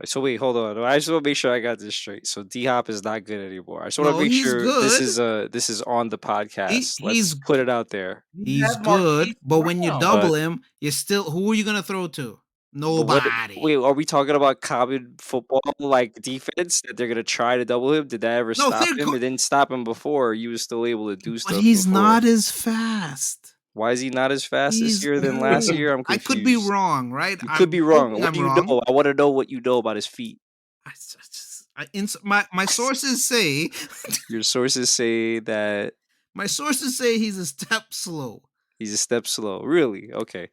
So wait, hold on. I just want to make sure I got this straight. So D Hop is not good anymore. I just want to No, make he's sure this good. is on the podcast. Let's He's put it out there. You he's have good, Marquise but when you Brown. double But him, you still who are you going to throw to? but what? Nobody. Wait, are we talking about common football like defense that they're gonna try to double him? Did that ever No, stop him? It didn't stop him before. You was still able to do but stuff he's before. not as fast. Why is he not as fast this He's year than last old. year? I'm I could be confused. wrong, right? You could be wrong. What do you wrong. know? I want to know what you know about his feet. My sources say Your sources say that he's a step slow. he's a step slow. Really? Okay.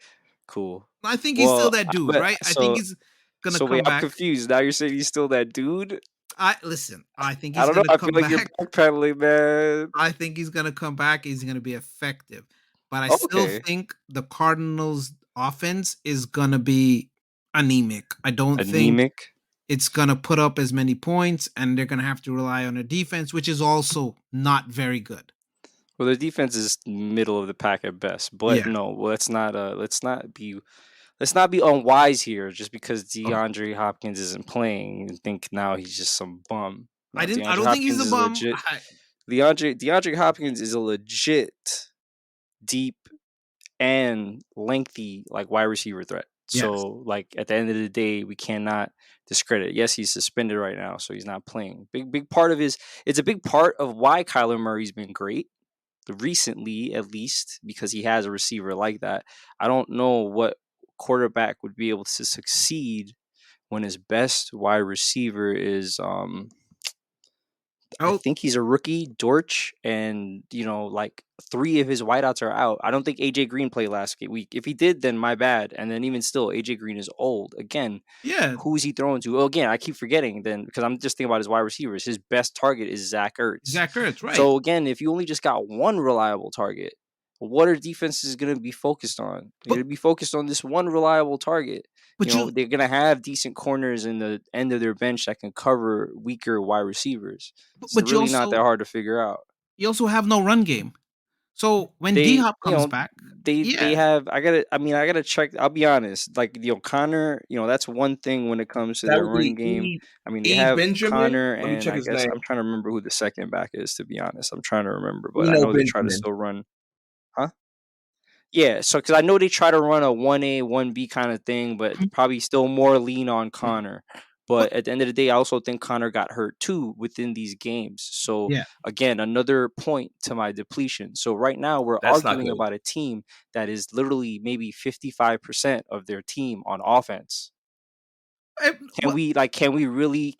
Cool. I think he's still that dude, right? I think So he's gonna so come wait, I'm back. confused. Now you're saying he's still that dude? I think I he's don't know. gonna I come feel like you're back. backpedaling, man. I think he's gonna come back. He's gonna be effective, but I still Okay. think the Cardinals' offense is gonna be anemic. I don't think Anemic. it's gonna put up as many points, and they're gonna have to rely on a defense, which is also not very good. Well, their defense is middle of the pack at best. But Yeah. no, let's not be unwise here just because DeAndre Hopkins isn't playing and think now he's just some bum. No, I DeAndre don't think he's Hopkins a is bum. legit. DeAndre Hopkins is a legit deep and lengthy like wide receiver threat. Yes. So like at the end of the day, we cannot discredit. Yes, he's suspended right now, so he's not playing. Big part of it's a big part of why Kyler Murray's been great recently, at least, because he has a receiver like that. I don't know what quarterback would be able to succeed when his best wide receiver is I think he's a rookie, Dortch, and like 3 of his wideouts are out. I don't think AJ Green played last week. If he did, then my bad. And then even still, AJ Green is old. Again, Yeah. who is he throwing to? Oh, again, I keep forgetting then because I'm just thinking about his wide receivers. His best target is Zach Ertz. Zach Ertz, right? So again, if you only just got one reliable target, what are defenses going to be focused on? They're going to be focused on this one reliable target. But They're going to have decent corners in the end of their bench that can cover weaker wide receivers. It's but you really not also- that hard to figure out. you also have no run game. So when D-Hop comes back, they have. I gotta check. I'll be honest. Like Connor, that's one thing when it comes to That their would running be game. I mean, they E. have Benjamin? Connor, Let me and check I his guess name. I'm trying to remember who the second back is. To be honest, I'm trying to remember, but I Eno know they try to Benjamin. still run. Huh? Yeah, so because I know they try to run a 1A, 1B kind of thing, but probably still more lean on Connor. But at the end of the day, I also think Connor got hurt too within these games. So Yeah. again, another point to my depletion. So right now we're That's not arguing good. about a team that is literally maybe 55% of their team on offense. Can we really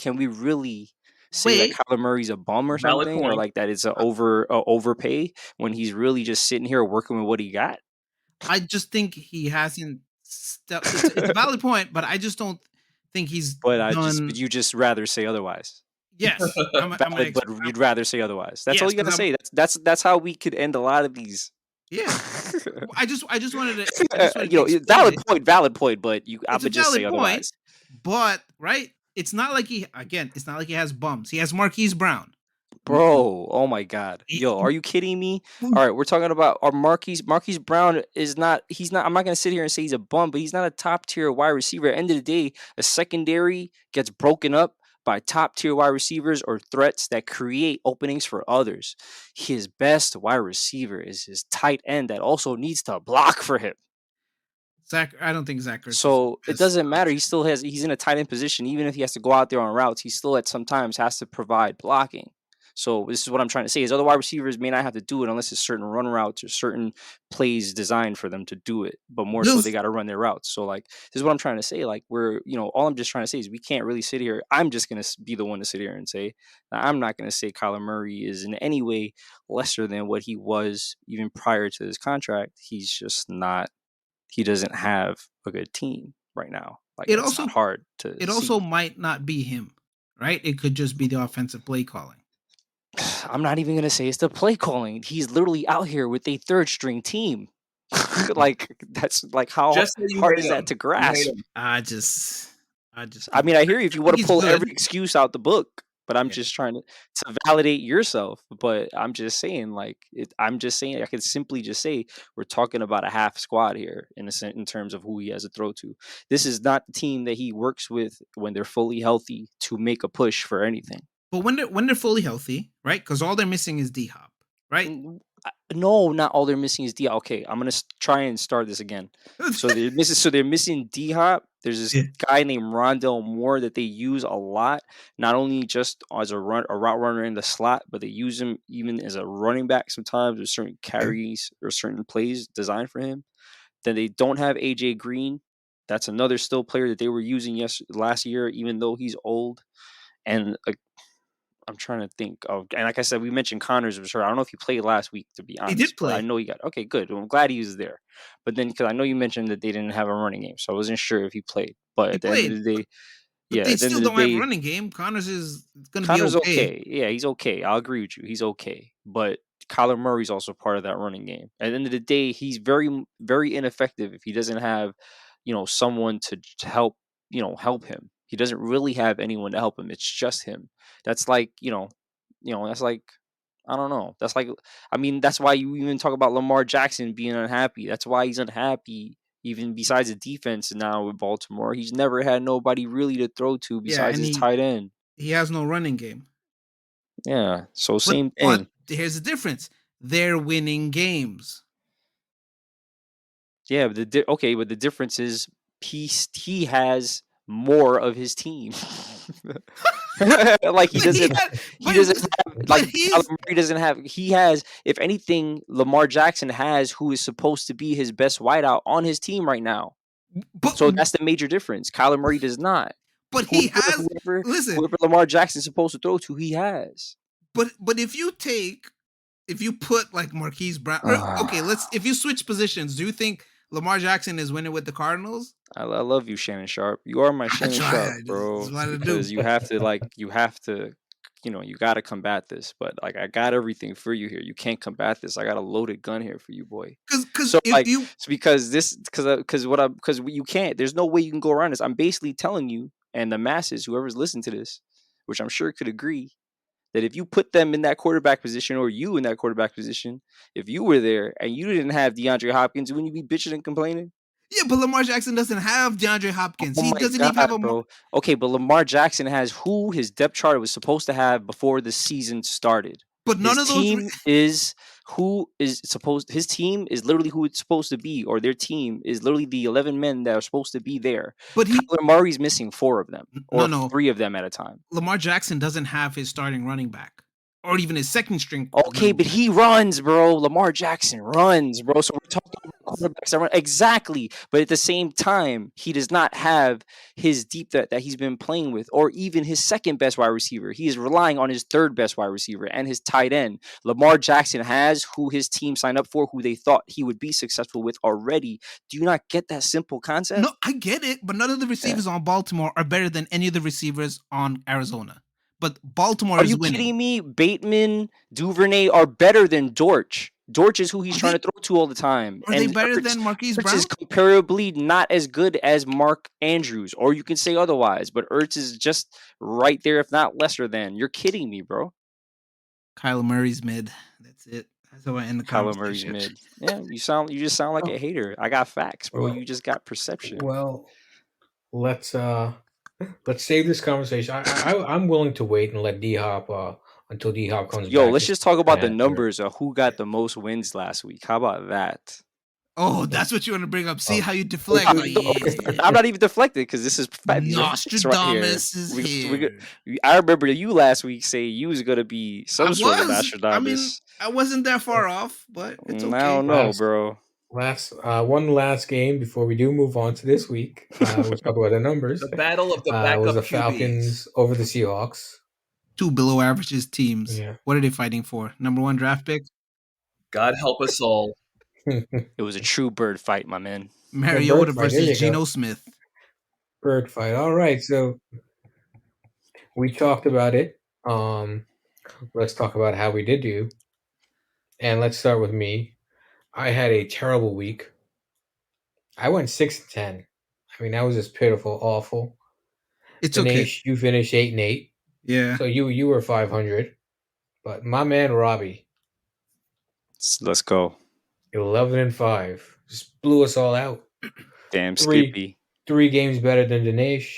say Wait. that Kyler Murray's a bum or Valid something, or point. like that it's a overpay when he's really just sitting here working with what he got? I just think he hasn't stepped. It's a valid point, but I just don't think he's done. But you just rather say otherwise. Yes, Valid, but you'd rather say otherwise. That's all Yes, you gotta 'cause say. That's how we could end a lot of these. Yeah. I just wanted to. Valid point. But I It's a would just say valid point, otherwise. but right, it's not like he has bums. He has Marquise Brown. Bro, oh my God. Yo, are you kidding me? All right, we're talking about our Marquise Brown he's not, I'm not going to sit here and say he's a bum, but he's not a top tier wide receiver. At the end of the day, a secondary gets broken up by top-tier wide receivers or threats that create openings for others. His best wide receiver is his tight end that also needs to block for him. I don't think Zach Ertz is So the it best doesn't matter. option. He's in a tight end position. Even if he has to go out there on routes, he still at sometimes has to provide blocking. So this is what I'm trying to say: is other wide receivers may not have to do it unless it's certain run routes or certain plays designed for them to do it. But more so, they got to run their routes. So like, this is what I'm trying to say. Like, all I'm just trying to say is we can't really sit here. I'm just gonna be the one to sit here and say I'm not gonna say Kyler Murray is in any way lesser than what he was even prior to his contract. He's just not. He doesn't have a good team right now. Like, it's not hard to. It also might not be him, right? It could just be the offensive play calling. I'm not even gonna say it's the play calling. He's literally out here with a third string team. Like, that's like, how hard is that to grasp? I mean, I hear you if you want to pull every excuse out the book, but I'm just trying to validate yourself. But I'm just saying, like, I'm just saying, I could simply just say we're talking about a half squad here in terms of who he has to throw to. This is not the team that he works with when they're fully healthy to make a push for anything. But when they're fully healthy, right? Because all they're missing is D-Hop, right? No, not all they're missing is D-Hop. Okay, I'm gonna try and start this again. So they're missing D-Hop. There's this guy named Rondell Moore that they use a lot, not only just as a route runner in the slot, but they use him even as a running back sometimes with certain carries or certain plays designed for him. Then they don't have AJ Green. That's another still player that they were using last year, even though he's old. And I'm trying to think of, and like I said, we mentioned Connors was hurt. I don't know if he played last week, to be honest. He did play. I know he got okay, good. Well, I'm glad he was there. But then, because I know you mentioned that they didn't have a running game, so I wasn't sure if he played. But at the end of the day, they still don't have a running game. Connors is going to be okay. Yeah, he's okay. I'll agree with you. He's okay. But Kyler Murray's also part of that running game. At the end of the day, he's very, very ineffective if he doesn't have, someone to help him. He doesn't really have anyone to help him. It's just him. That's like, that's like, I don't know. That's like, I mean, that's why you even talk about Lamar Jackson being unhappy. That's why he's unhappy, even besides the defense now with Baltimore. He's never had nobody really to throw to besides his tight end. He has no running game. Yeah. So same thing. But here's the difference. They're winning games. Yeah, but the difference is he has more of his team. Like he doesn't have, he has, if anything, Lamar Jackson has who is supposed to be his best wideout on his team right now. So that's the major difference. Kyler Murray does not. But he has whoever Lamar Jackson's supposed to throw to, he has. But if you put like Marquise Brown, if you switch positions, do you think Lamar Jackson is winning with the Cardinals? I love you, Shannon Sharp. You are my Shannon Sharp, bro. Because you have to, you got to combat this. But like, I got everything for you here. You can't combat this. I got a loaded gun here for you, boy. Because you can't. There's no way you can go around this. I'm basically telling you, and the masses, whoever's listening to this, which I'm sure could agree, that if you put them in that quarterback position, or you in that quarterback position, if you were there and you didn't have DeAndre Hopkins, wouldn't you be bitching and complaining? Yeah, but Lamar Jackson doesn't have DeAndre Hopkins. He doesn't even have a... Okay, but Lamar Jackson has who his depth chart was supposed to have before the season started. But none of those... his team is literally who it's supposed to be, or their team is literally the 11 men that are supposed to be there. But Kyler Murray's missing 4 of them, or 3 of them at a time. Lamar Jackson doesn't have his starting running back, or even his second string. Okay, but he runs, bro. Lamar Jackson runs, bro. So we're talking about quarterbacks that run. Exactly. But at the same time, he does not have his deep threat that he's been playing with, or even his second best wide receiver. He is relying on his third best wide receiver and his tight end. Lamar Jackson has who his team signed up for, who they thought he would be successful with already. Do you not get that simple concept? No, I get it. But none of the receivers on Baltimore are better than any of the receivers on Arizona. But Baltimore is winning. Are you kidding me? Bateman, Duvernay are better than Dortch. Dortch is who he's trying to throw to all the time. Are they better than Marquise Brown? Ertz is comparably not as good as Mark Andrews, or you can say otherwise, but Ertz is just right there, if not lesser than. You're kidding me, bro. Kyler Murray's mid. That's it. That's how I end the conversation. Kyler Murray's mid. Yeah, you just sound like a hater. I got facts, bro. You just got perception. Well, let's let's save this conversation. I'm willing to wait and let D Hop until D Hop comes Yo, back. let's just talk about the answer. numbers of who got the most wins last week. How about that? Oh, that's what you want to bring up. See Oh. how you deflect. Okay. I'm not even deflected because this is Nostradamus is here. I remember you last week saying you was gonna be some sort of Nostradamus. I wasn't that far off, but it's okay. I don't know, bro. Last game before we do move on to this week. We'll talk about the numbers. The battle of the backup was the QBs. Falcons over the Seahawks. 2 below averages teams. Yeah. What are they fighting for? Number 1 draft pick? God help us all. It was a true bird fight, my man. Mariota There you versus go. Geno Smith. Bird fight. All right, so we talked about it. Let's talk about how we did do. And let's start with me. I had a terrible week. I went 6-10. I mean, that was just pitiful, awful. It's Dinesh, okay. you finished 8-8. Yeah. So you were 500. But my man Robbie, Let's go. 11-5. Just blew us all out. Damn, Three- Skippy. 3 games better than Dinesh.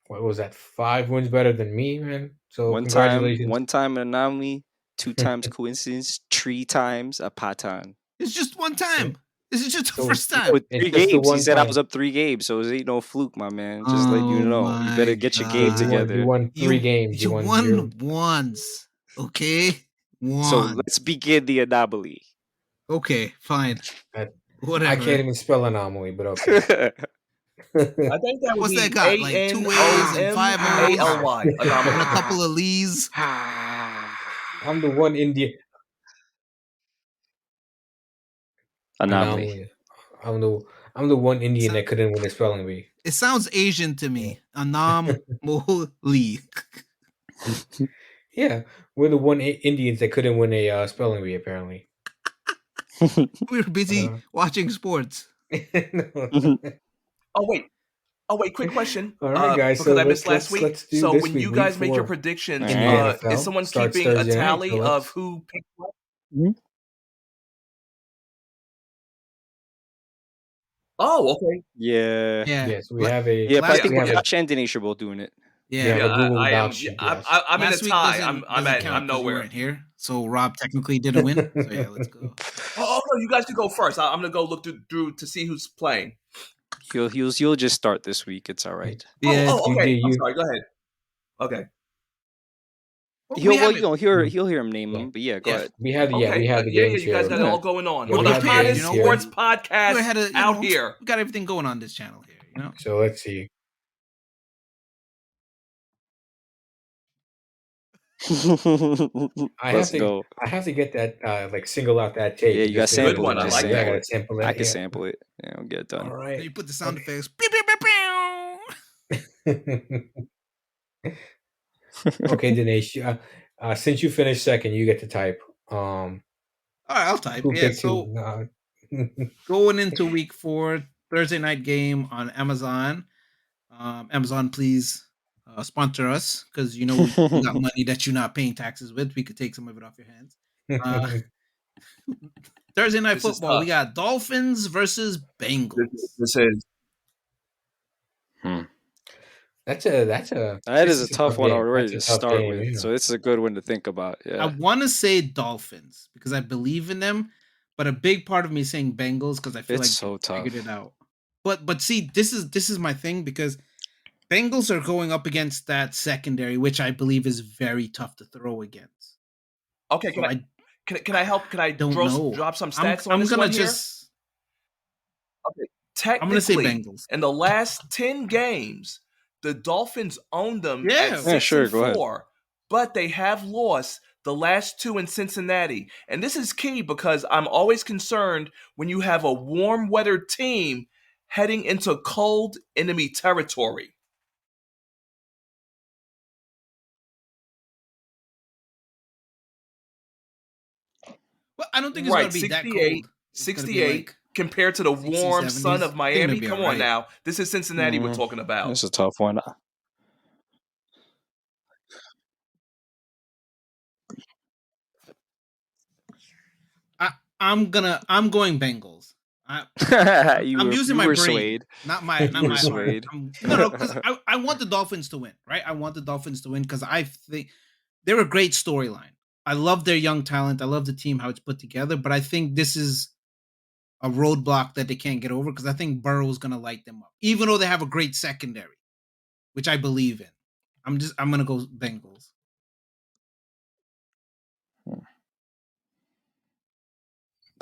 What was that? 5 wins better than me, man. So congratulations. One time an anomaly, 2 times coincidence, 3 times a pattern. It's just one time. This is just the So- first time. With It's 3 just the games, he one said I time. was up 3 games, so it ain't no fluke, my man. Just let you Oh know. You better my get your game God. together. You won 3 games. You won won 0. once. Okay? So One. let's begin the anomaly. Okay, fine. I- Whatever. I can't even spell anomaly, but okay. I think that would What's be that got? Like 2 A's and 5 O's? ANOMALY. And a couple of Lees. I'm the one Indian Anomaly. I'm the one Indian that couldn't win a spelling bee. It sounds Asian to me. Anomaly. Yeah, we're the one Indians that couldn't win a spelling bee. Apparently, We were busy watching sports. No. Oh wait, quick question. All right, guys. Because So I missed last week. let's do So this when week, you week guys make your 4 predictions, in the NFL. is someone Starts keeping a Thursday night, tally so let's- of who picked what? Oh, okay. Yeah. Yeah. Yes, we have a Yeah, but I Last think we have a- Josh and Dinesh are both doing it. Yeah. Yeah, Yeah, but Google I am. Docs sheet, I'm, yes. I'm in a Last week tie. doesn't I'm count 'cause we nowhere. weren't here. So Rob technically didn't win. So yeah, let's go. Oh no, you guys can go first. I'm gonna go look through to see who's playing. You'll just start this week. It's all right. Yeah. Oh, okay. you- I'm sorry. Go ahead. Okay. He'll hear him name them, but yeah, go Yeah. ahead. We have the Okay. we have the yeah, games you guys here. got it all going on. We're On the prepared, hottest you know, sports we podcast had a, out here. We got everything going on this channel here, you know? So let's see. Let's go. I have to get that like single out that tape. Yeah, you Just gotta to- sample it. I like I that. gotta sample it. I can yeah. sample it. Yeah, I'll get it done. All Then right. you put the sound Okay. effects. Beep, beep, beep, beep. Okay, Dinesh. Since you finished second, you get to type. All right, I'll type. Who Yeah, picked so who? going into week 4, Thursday night game on Amazon. Amazon, please sponsor us because you know we got money that you're not paying taxes with. We could take some of it off your hands. Thursday night This is football. We tough. got Dolphins versus Bengals. This is That is a tough one game. already to That's a tough start game, with. yeah. So it's a good one to think about. I Yeah. want to say Dolphins because I believe in them, but a big part of me is saying Bengals because I feel It's like so they figured tough. it out. But see, this is my thing because Bengals are going up against that secondary, which I believe is very tough to throw against. okay. So I Can I help? Can I don't know. drop some I'm, stats on I'm this gonna one here? just. Technically, I'm gonna say Bengals. in the last 10 games, the Dolphins owned them Yeah. at Yeah, 6 sure, and go ahead. 4, but they have lost the last 2 in Cincinnati. And this is key because I'm always concerned when you have a warm weather team heading into cold enemy territory. Well, I don't think it's Right, gonna be that 68, cold. It's gonna be 68 like compared to the 60s, warm sun 70s. of I think Miami. it'll be Come alright. on now. This is Cincinnati we're talking about. It's a tough one. I'm going Bengals. you I'm were using you my were brain, swayed. not my You were heart. swayed. No, because I want the Dolphins to win, right? I want the Dolphins to win because I think they're a great storyline. I love their young talent. I love the team, how it's put together. But I think this is a roadblock that they can't get over because I think Burrow's going to light them up, even though they have a great secondary, which I believe in. I'm going to go Bengals.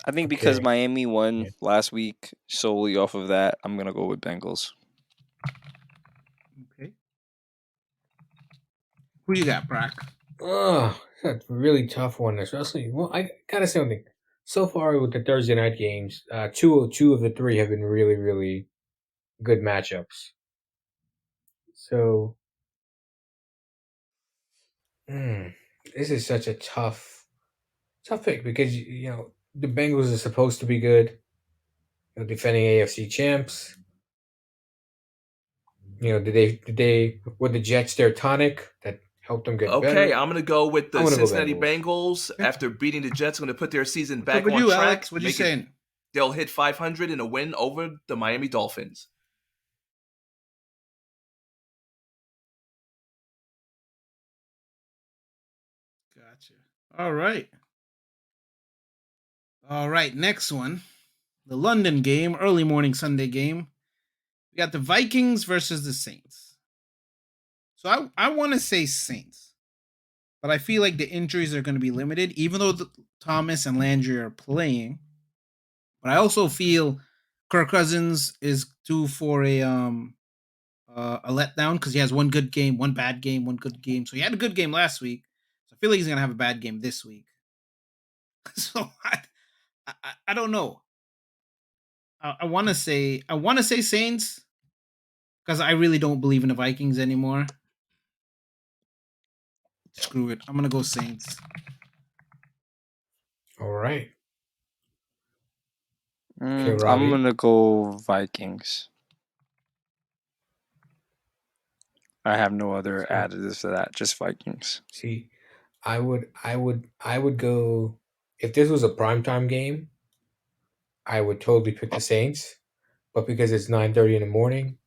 I think because Okay. Miami won Yeah. last week solely off of that, I'm gonna go with Bengals. Okay. Who you got, Brock? Oh, that's a really tough one, especially. Well, I gotta say something. So far with the Thursday night games, two of the three have been really, really good matchups. So, this is such a tough pick because the Bengals are supposed to be good, defending AFC champs. Did they were the Jets their tonic that helped them get Okay, better? I'm going to go with I'm the gonna go Cincinnati Bengals. Bengals. After beating the Jets, I'm going to put their season What's up back with on you, track. Alex? What you saying? They'll hit 500 in a win over the Miami Dolphins. Gotcha. All right. All right. Next one, the London game, early morning Sunday game. We got the Vikings versus the Saints. So I want to say Saints, but I feel like the injuries are going to be limited, even though Thomas and Landry are playing. But I also feel Kirk Cousins is due for a letdown because he has one good game, one bad game, one good game. So he had a good game last week. So I feel like he's gonna have a bad game this week. So I don't know. I want to say Saints because I really don't believe in the Vikings anymore. Screw it. I'm gonna go Saints. All right. I'm Robbie? gonna go Vikings. I have no other additives to that, just Vikings. See, I would go if this was a primetime game, I would totally pick the Saints, but because it's 9:30 in the morning,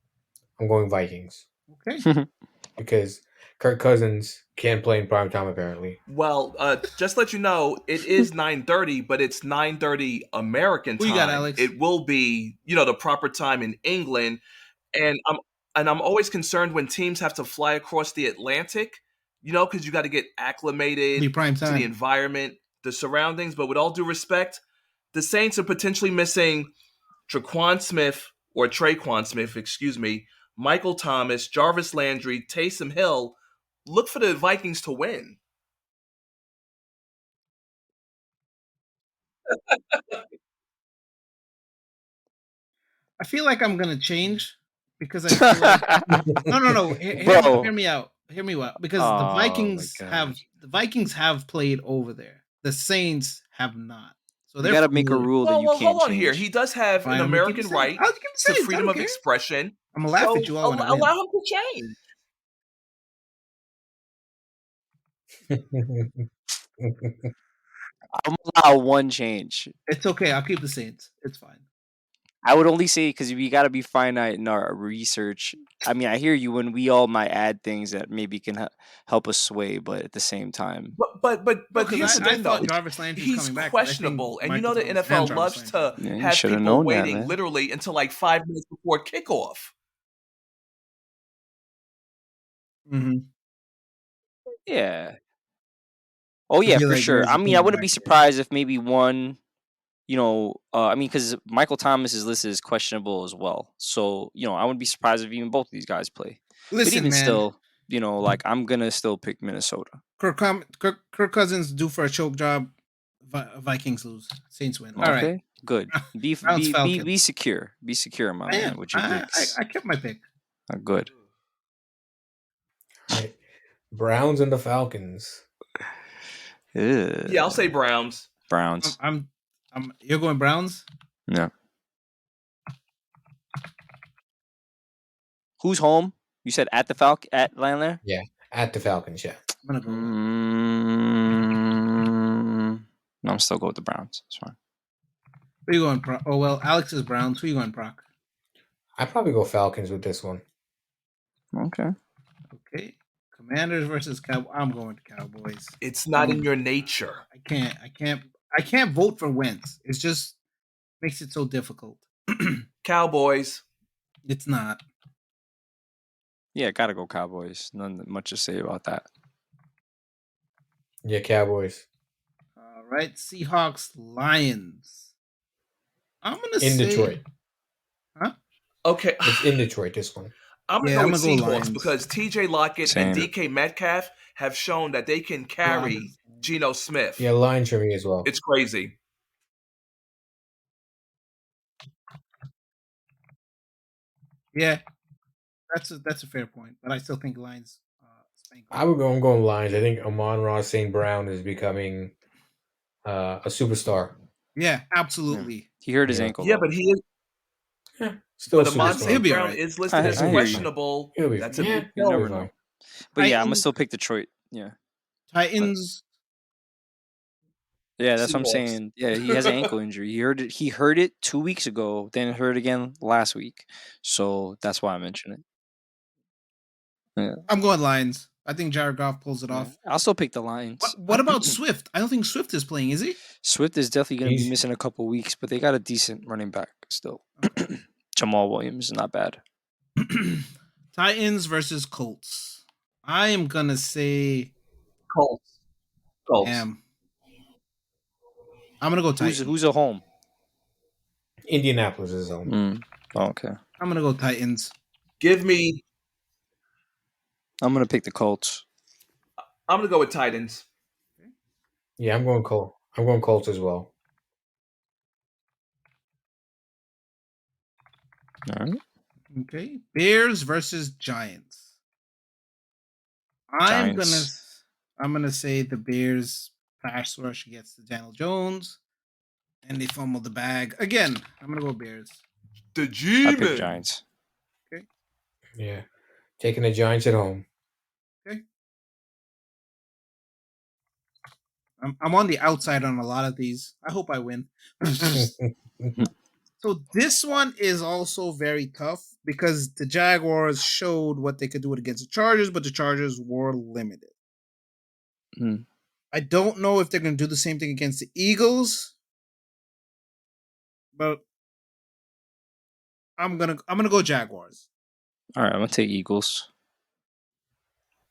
I'm going Vikings Okay. because Kirk Cousins can't play in primetime apparently. Well, just let you know, it is 9:30, but it's 9:30 American Who time. you got, Alex? It will be, the proper time in England, and I'm always concerned when teams have to fly across the Atlantic, because you got to get acclimated Be prime to the time. environment, the surroundings. But with all due respect, the Saints are potentially missing Traquan Smith or Traquan Smith, excuse me, Michael Thomas, Jarvis Landry, Taysom Hill. Look for the Vikings to win. I feel like I'm gonna change because I feel like no. Bro. Hear me out. Hear me out. Because Oh, the my Vikings have played over there. The Saints have not. So You they're gotta make a familiar. rule that Well, you well, can't hold on change. here. He does have Fine, an I'm gonna keep American the Saints. right I'll keep the to Saints. I freedom don't of care. expression. I'm gonna laugh So at you all when I win. allow him to change. I'm allow one change. It's okay. I'll keep the Saints. It's fine. I would only say because we got to be finite in our research. I mean, I hear you when we all might add things that maybe can help us sway, but at the same time, But here's the I thing, though. thought Jarvis Landry was He's coming back. questionable, and Michael the Thomas and NFL Jarvis loves Landry. to you have should have people known that, waiting man. literally until like 5 minutes before kickoff. Mm-hmm. Yeah. Oh yeah, Be for like, sure. where's I the mean, I wouldn't quarterback be here? surprised if maybe one. I mean, because Michael Thomas is listed as questionable as well. So I wouldn't be surprised if even both of these guys play. But Listen, even man. still, like I'm gonna still pick Minnesota. Kirk Cousins due for a choke job. Vikings lose. Saints win. All right. Okay, good. Be Browns, be be Falcons. be secure. Be secure, my man, with your picks. I kept my pick. Good. Right. Browns and the Falcons. Yeah, I'll say Browns. Browns. You're going Browns? Yeah. Who's home? You said at Landler? Yeah, at the Falcons. Yeah. I'm gonna go. No, I'm still going with the Browns. It's fine. Who you going, Proc? Oh well, Alex is Browns. Who you going, Proc? I'd probably go Falcons with this one. Okay. Okay. Commanders versus Cowboys. I'm going to Cowboys. It's not in your nature. I can't vote for Wentz. It's just makes it so difficult. Cowboys. It's not. Yeah, gotta go Cowboys. None much to say about that. Yeah, Cowboys. All right. Seahawks, Lions. I'm gonna In say Detroit. Okay. It's in Detroit, this one. I'm Yeah, gonna I'm go with gonna go Seahawks Lions. because TJ Lockett Same. and DK Metcalf have shown that they can carry Lions. Geno Smith. Yeah, Lions for me as well. It's crazy. Yeah, that's a fair point, but I still think Lions. Spank them. I'm going Lions. I think Amon-Ra St. Brown is becoming a superstar. Yeah, absolutely. He hurt his Yeah. ankle. Yeah, though. but he is. Yeah, still a But Amon superstar. He'll be Brown alright. is listed I as hear you. questionable. He'll be That's a yeah, big he'll never be know. fine. But yeah, I'm gonna Titans- still pick Detroit. Yeah. Titans. Yeah, that's what I'm Seahawks. saying. Yeah, he has an ankle injury. He heard it 2 weeks ago, then it hurt again last week. So that's why I mentioned it. I'm going Lions. I think Jared Goff pulls it off. I'll still pick the Lions. What about Swift? I don't think Swift is playing, is he? Swift is definitely going to be He's- missing a couple weeks, but they got a decent running back still. Jamal Williams is not bad. Titans versus Colts. I am gonna say Colts. I'm gonna go Titans. Who's at home? Indianapolis is home. Oh, okay. I'm gonna go Titans. Give me. I'm going to pick the Colts. I'm gonna go with Titans. Yeah, I'm going Colts. I'm going Colts as well. All right. Okay. Bears versus Giants. I'm gonna say the Bears pass rush gets to Daniel Jones, and they fumble the bag again. I'm gonna go Bears. The I pick G-Men. Giants. Yeah, taking the Giants at home. I'm on the outside on a lot of these. I hope I win. So this one is also very tough because the Jaguars showed what they could do against the Chargers, but the Chargers were limited. Hmm. I don't know if they're going to do the same thing against the Eagles, but I'm gonna go Jaguars. All right, I'm going to take Eagles.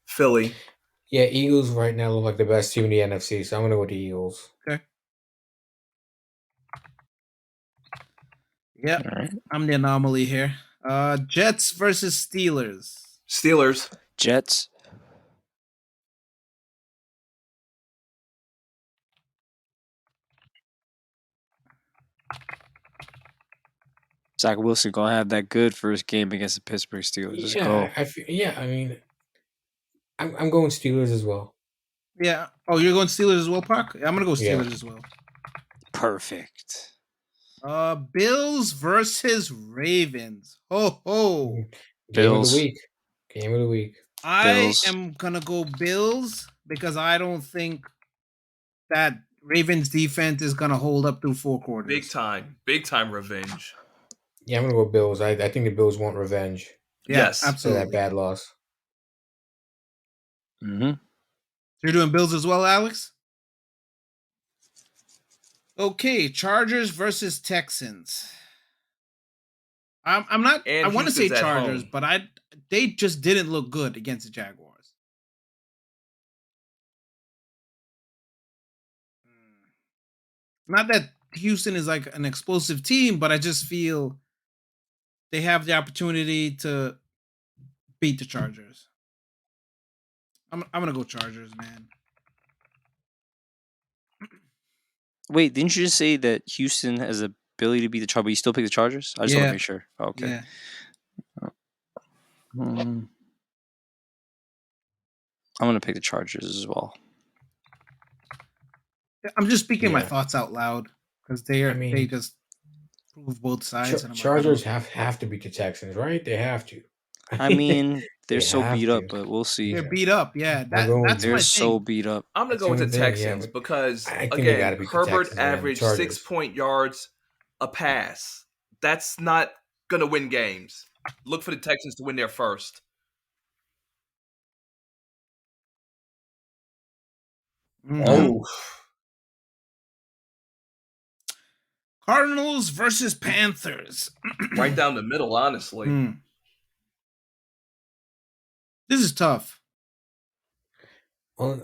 Philly. Yeah, Eagles right now look like the best team in the NFC, so I'm going to go with the Eagles. Yeah, All right. I'm the anomaly here. Jets versus Steelers. Steelers. Jets. Zach Wilson going to have that good first game against the Pittsburgh Steelers. Let's go. I mean, I'm going Steelers as well. Yeah. Oh, you're going Steelers as well, Park? I'm gonna go Steelers Yeah. as well. Perfect. Bills versus Ravens. Ho ho. Game of Bills. the week. Game of the week. I Bills. am gonna go Bills because I don't think that Ravens defense is gonna hold up through 4 quarters. Big time revenge. Yeah, I'm going to go Bills. I think the Bills want revenge Yeah, Yes. for absolutely. that bad loss. Mm-hmm. You're doing Bills as well, Alex? Okay, Chargers versus Texans. I'm not. And I want to say Houston's at Chargers, home. but they just didn't look good against the Jaguars. Not that Houston is like an explosive team, but I just feel they have the opportunity to beat the Chargers. I'm gonna go Chargers, man. Wait, didn't you just say that Houston has the ability to beat the Chargers, but you still pick the Chargers? I just want Yeah. to make sure. Okay. Yeah. I'm going to pick the Chargers as well. I'm just speaking my Yeah. thoughts out loud because they mean, just prove both sides. and I'm like, I Chargers don't- have to beat the Texans, right? They have to. I mean, they're They so have beat up, to. but we'll see. they're beat up. Yeah, They're going- that's They're my so thing. beat up. I'm gonna That's go with the the only thing, yeah, Texans but because I think they gotta again, beat the Herbert Texans, man. averaged Chargers. 6 point yards a pass. That's not going to win games. Look for the Texans to win there first. Mhm. Oh, Cardinals versus Panthers. right down the middle, honestly. This is tough. Only,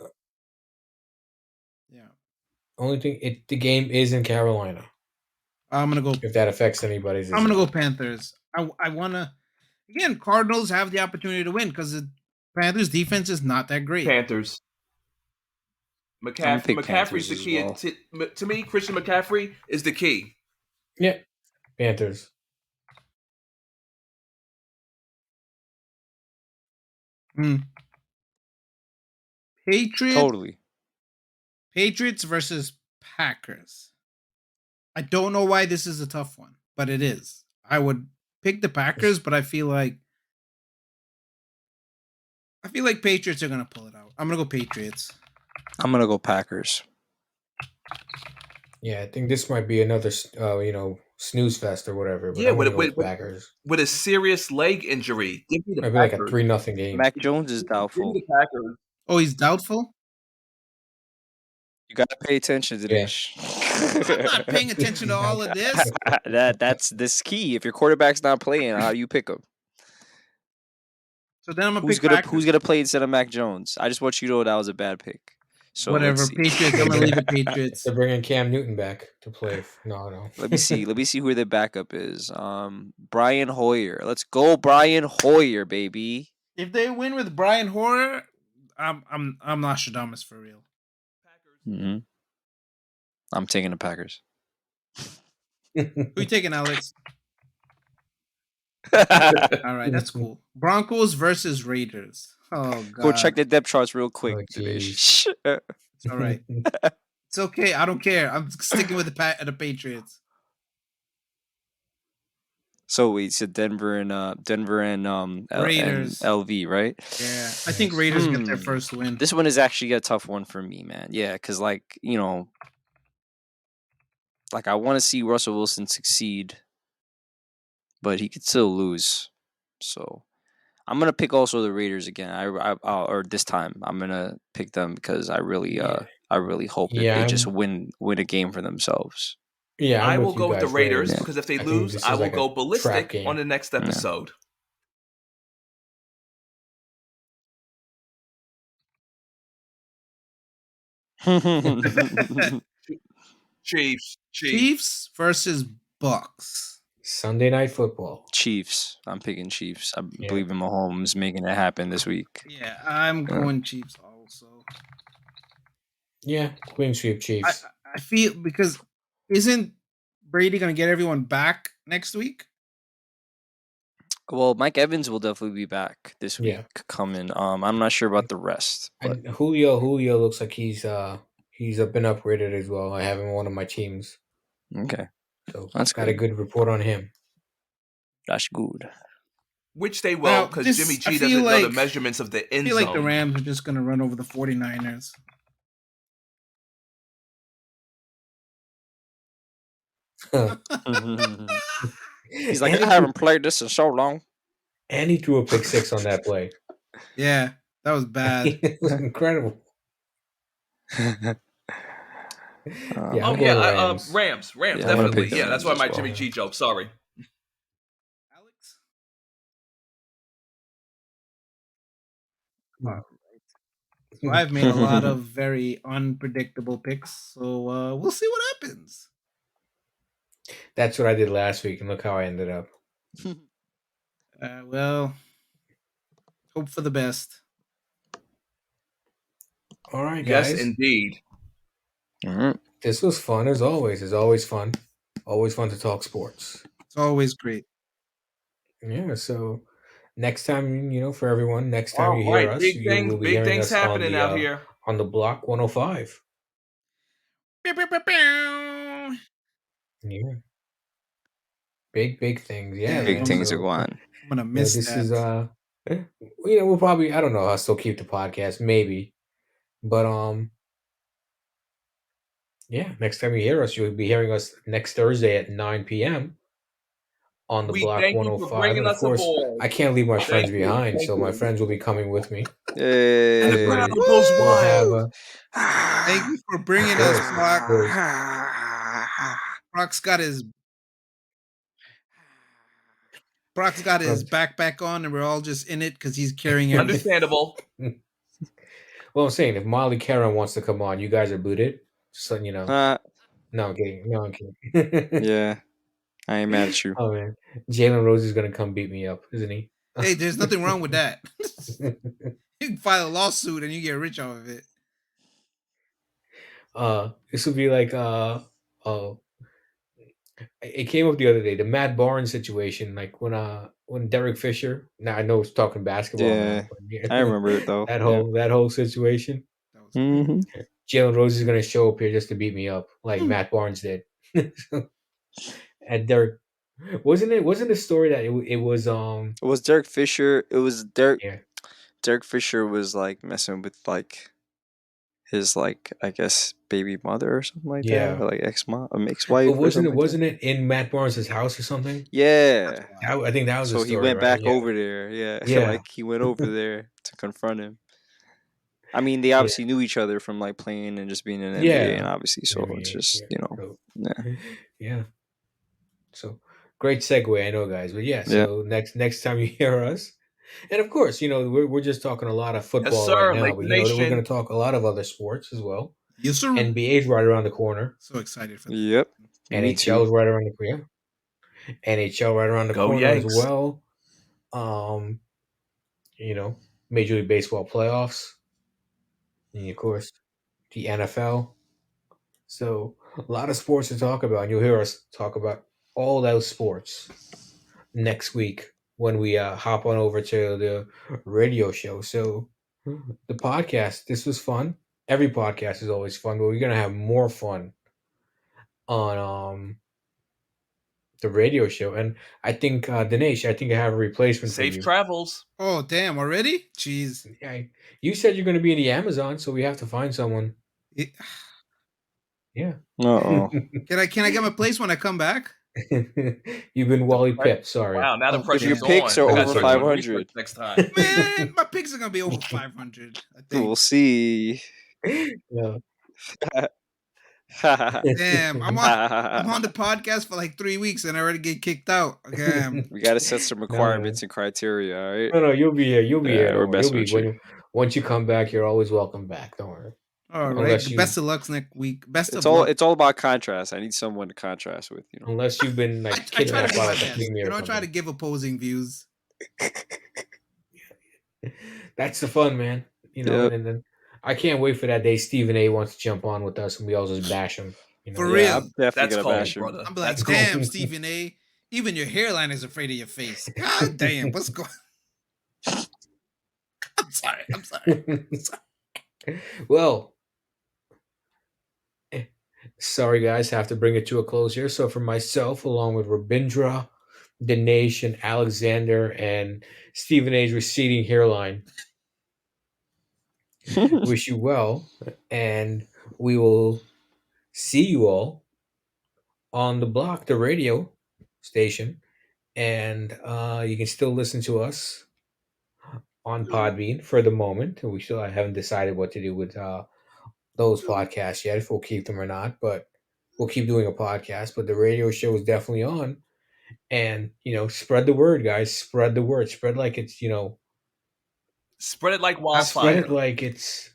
Yeah. only thing, the game is in Carolina. I'm gonna go. If that affects anybody's, I'm gonna go Panthers. I wanna. Again, Cardinals have the opportunity to win because the Panthers' defense is not that great. Panthers. McCaffrey's the key. Well. To me, Christian McCaffrey is the key. Yeah, Panthers. Totally. Patriots versus Packers. I don't know why this is a tough one, but it is. I would pick the Packers, but I feel like Patriots are gonna pull it out. I'm gonna go Patriots. I'm gonna go Packers. Yeah, I think this might be another, snooze fest or whatever. But Yeah, I'm gonna with go with Packers. with a serious leg injury. Give me the Might be like a Packers. 3-0 game. Mac Jones is Give me doubtful. the Packers. Oh, he's doubtful? You gotta pay attention to Yeah. this. I'm not paying attention to all of this. That's this key. If your quarterback's not playing, how do you pick him? So then I'm gonna Who's pick gonna Packers. Who's gonna play instead of Mac Jones? I just want you to know that was a bad pick. So Whatever, let's see. Patriots. I'm gonna leave it Patriots. They're bringing Cam Newton back to play. No. Let me see. Let me see who their backup is. Brian Hoyer. Let's go, Brian Hoyer, baby. If they win with Brian Hoyer, I'm Nostradamus for real. Mm-hmm. I'm taking the Packers. Who you taking, Alex? All right, that's cool. Broncos versus Raiders. Oh god. Go check the depth charts real quick. Oh, Dinesh. It's all right. It's okay. I don't care. I'm sticking with the Patriots. So wait, so Denver and Raiders. and LV, right? Yeah, I think Raiders get their first win. This one is actually a tough one for me, man. Yeah, because I want to see Russell Wilson succeed, but he could still lose. So I'm gonna pick also the Raiders again. Or this time I'm gonna pick them because I really hope that they just win a game for themselves. Yeah, I will go with the Raiders Yeah. because if they I think lose, this I is will like a go trap ballistic game. on the next episode. Chiefs versus Bucks. Sunday Night Football. Chiefs. I'm picking Chiefs. I believe in Mahomes making it happen this week. Yeah, I'm going Chiefs also. Yeah, Queen Sweep Chiefs. I feel because isn't Brady going to get everyone back next week? Well, Mike Evans will definitely be back this week coming. I'm not sure about the rest. But And Julio looks like he's been upgraded as well. I have him on one of my teams. Okay. So That's got a good report on him. That's good. Which they will, because Jimmy G doesn't know the measurements of the end zone. I feel like the Rams are just going to run over the 49ers. He's like, I haven't played this in so long. And he threw a pick 6 on that play. Yeah, that was bad. It was incredible. Rams. Rams, definitely. Yeah, that's why my well. Jimmy G joke. Sorry. Alex? So I've made a lot of very unpredictable picks, so we'll see what happens. That's what I did last week, and look how I ended up. Well, hope for the best. All right, guys. Yes, indeed. Mm-hmm. This was fun as always. It's always fun. Always fun to talk sports. It's always great. Yeah, so next time, for everyone, next time you hear us, big you will be big hearing things us happening out here. on the Block 105. Yeah. Big things. Yeah. Big things are going. I'm going to miss this that. is we'll probably, I don't know, I'll still keep the podcast maybe. But Yeah, next time you hear us, you'll be hearing us next Thursday at 9 p.m. on the We Block thank you for 105. bringing And of us course, aboard. I can't leave my friends Thank you. behind, Thank so my you. friends will be coming with me. And the crowd Yay. goes We'll have wild. Thank you for of bringing us, course, Flock. of course. Brock's got his backpack on, and we're all just in it because he's carrying everything. Understandable. Well, I'm saying if Molly Karen wants to come on, you guys are booted. Just letting you know. Uh, No, I'm kidding. No, I'm kidding. yeah, I ain't mad at you. Oh man, Jalen Rose is gonna come beat me up, isn't he? Hey, there's nothing wrong with that. You can file a lawsuit and you get rich off of it. This would be like it came up the other day, the Matt Barnes situation, like when Derek Fisher. Now I know it's talking basketball Yeah, now, but yeah, I remember it though. that whole situation. That was Hmm. Jalen Rose is gonna show up here just to beat me up, like Matt Barnes did. And Derek, wasn't the story that it was It was Derek Fisher. It was Derek. yeah. Derek Fisher was like messing with like his like I guess baby mother or something like Yeah. that, or like ex-wife. But or something like wasn't that. it in Matt Barnes' house or something? Yeah. I think that was So the he story, went right? back Yeah. over there. Yeah. Yeah. Like he went over there to confront him. I mean, they obviously knew each other from like playing and just being in the NBA, and obviously, so it's just So, yeah. yeah. So great segue, I know, guys. But yeah, Yeah. so next time you hear us, and of course, we're just talking a lot of football sir. right now, Lake but Nation. we're going to talk a lot of other sports as well. Yes, sir. NBA's right around the corner. So excited for that. Yep. Me too. NHL's right around the corner. NHL right around the Go corner Yanks. as well. Major League Baseball playoffs. And of course, the NFL. So a lot of sports to talk about, and you'll hear us talk about all those sports next week when we hop on over to the radio show. So the podcast, this was fun. Every podcast is always fun, but we're gonna have more fun on the radio show. And I think Dinesh, I think I have a replacement for Safe you. travels. Oh, damn, already? Jeez. You said you're gonna be in the Amazon, so we have to find someone. It- Yeah. Uh-oh. Can I get my place when I come back? You've been Wally Pipped, sorry. Wow, now the Oh, pressure's your picks on. are I gotta over start doing 500. research next time. Man, my picks are gonna be over 500. I think. We'll see. Yeah. Damn, I'm on the podcast for like 3 weeks and I already get kicked out. Damn. We got to set some requirements and criteria. All right. No, you'll be here. You'll be here. We're Don't worry. You'll messing be with you. once you come back, you're always welcome back. Don't worry. All right. Unless you- Best of luck next week. It's all about contrast. I need someone to contrast with. Unless you've been like I try to kidnapped do by my like a best. female. I try to give opposing views. That's the fun, man. Yep. And then I can't wait for that day Stephen A wants to jump on with us and we all just bash him. For Yeah, real. I'm definitely That's gonna cold, bash him. brother. I'm like, That's cold. damn, Stephen A. Even your hairline is afraid of your face. God damn, what's going? I'm sorry. Well, sorry guys, have to bring it to a close here. So for myself, along with Rabindra, Dinesh, and Alexander, and Stephen A's receding hairline, wish you well, and we will see you all on the block, the radio station, and you can still listen to us on Podbean for the moment. We still haven't decided what to do with those podcasts yet, if we'll keep them or not, but we'll keep doing a podcast. But the radio show is definitely on, and spread the word, guys. Spread the word. Spread like it's Spread it like spread wildfire. it like it's.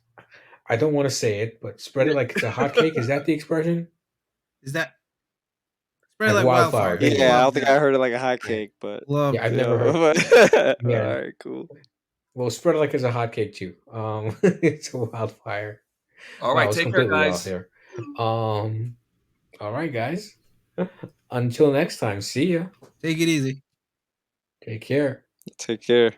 I don't want to say it, but spread it like it's a hot cake. Is that the expression? Is that spread Like like wildfire. wildfire? Yeah, I Love don't think that. I heard it like a hot cake, but Love. Yeah, I've that. never heard. Yeah. All right, cool. Well, spread it like it's a hot cake too. It's a wildfire. All Wow, right, it's take care, completely off guys. there. All right, guys. Until next time, see ya. Take it easy. Take care. Take care.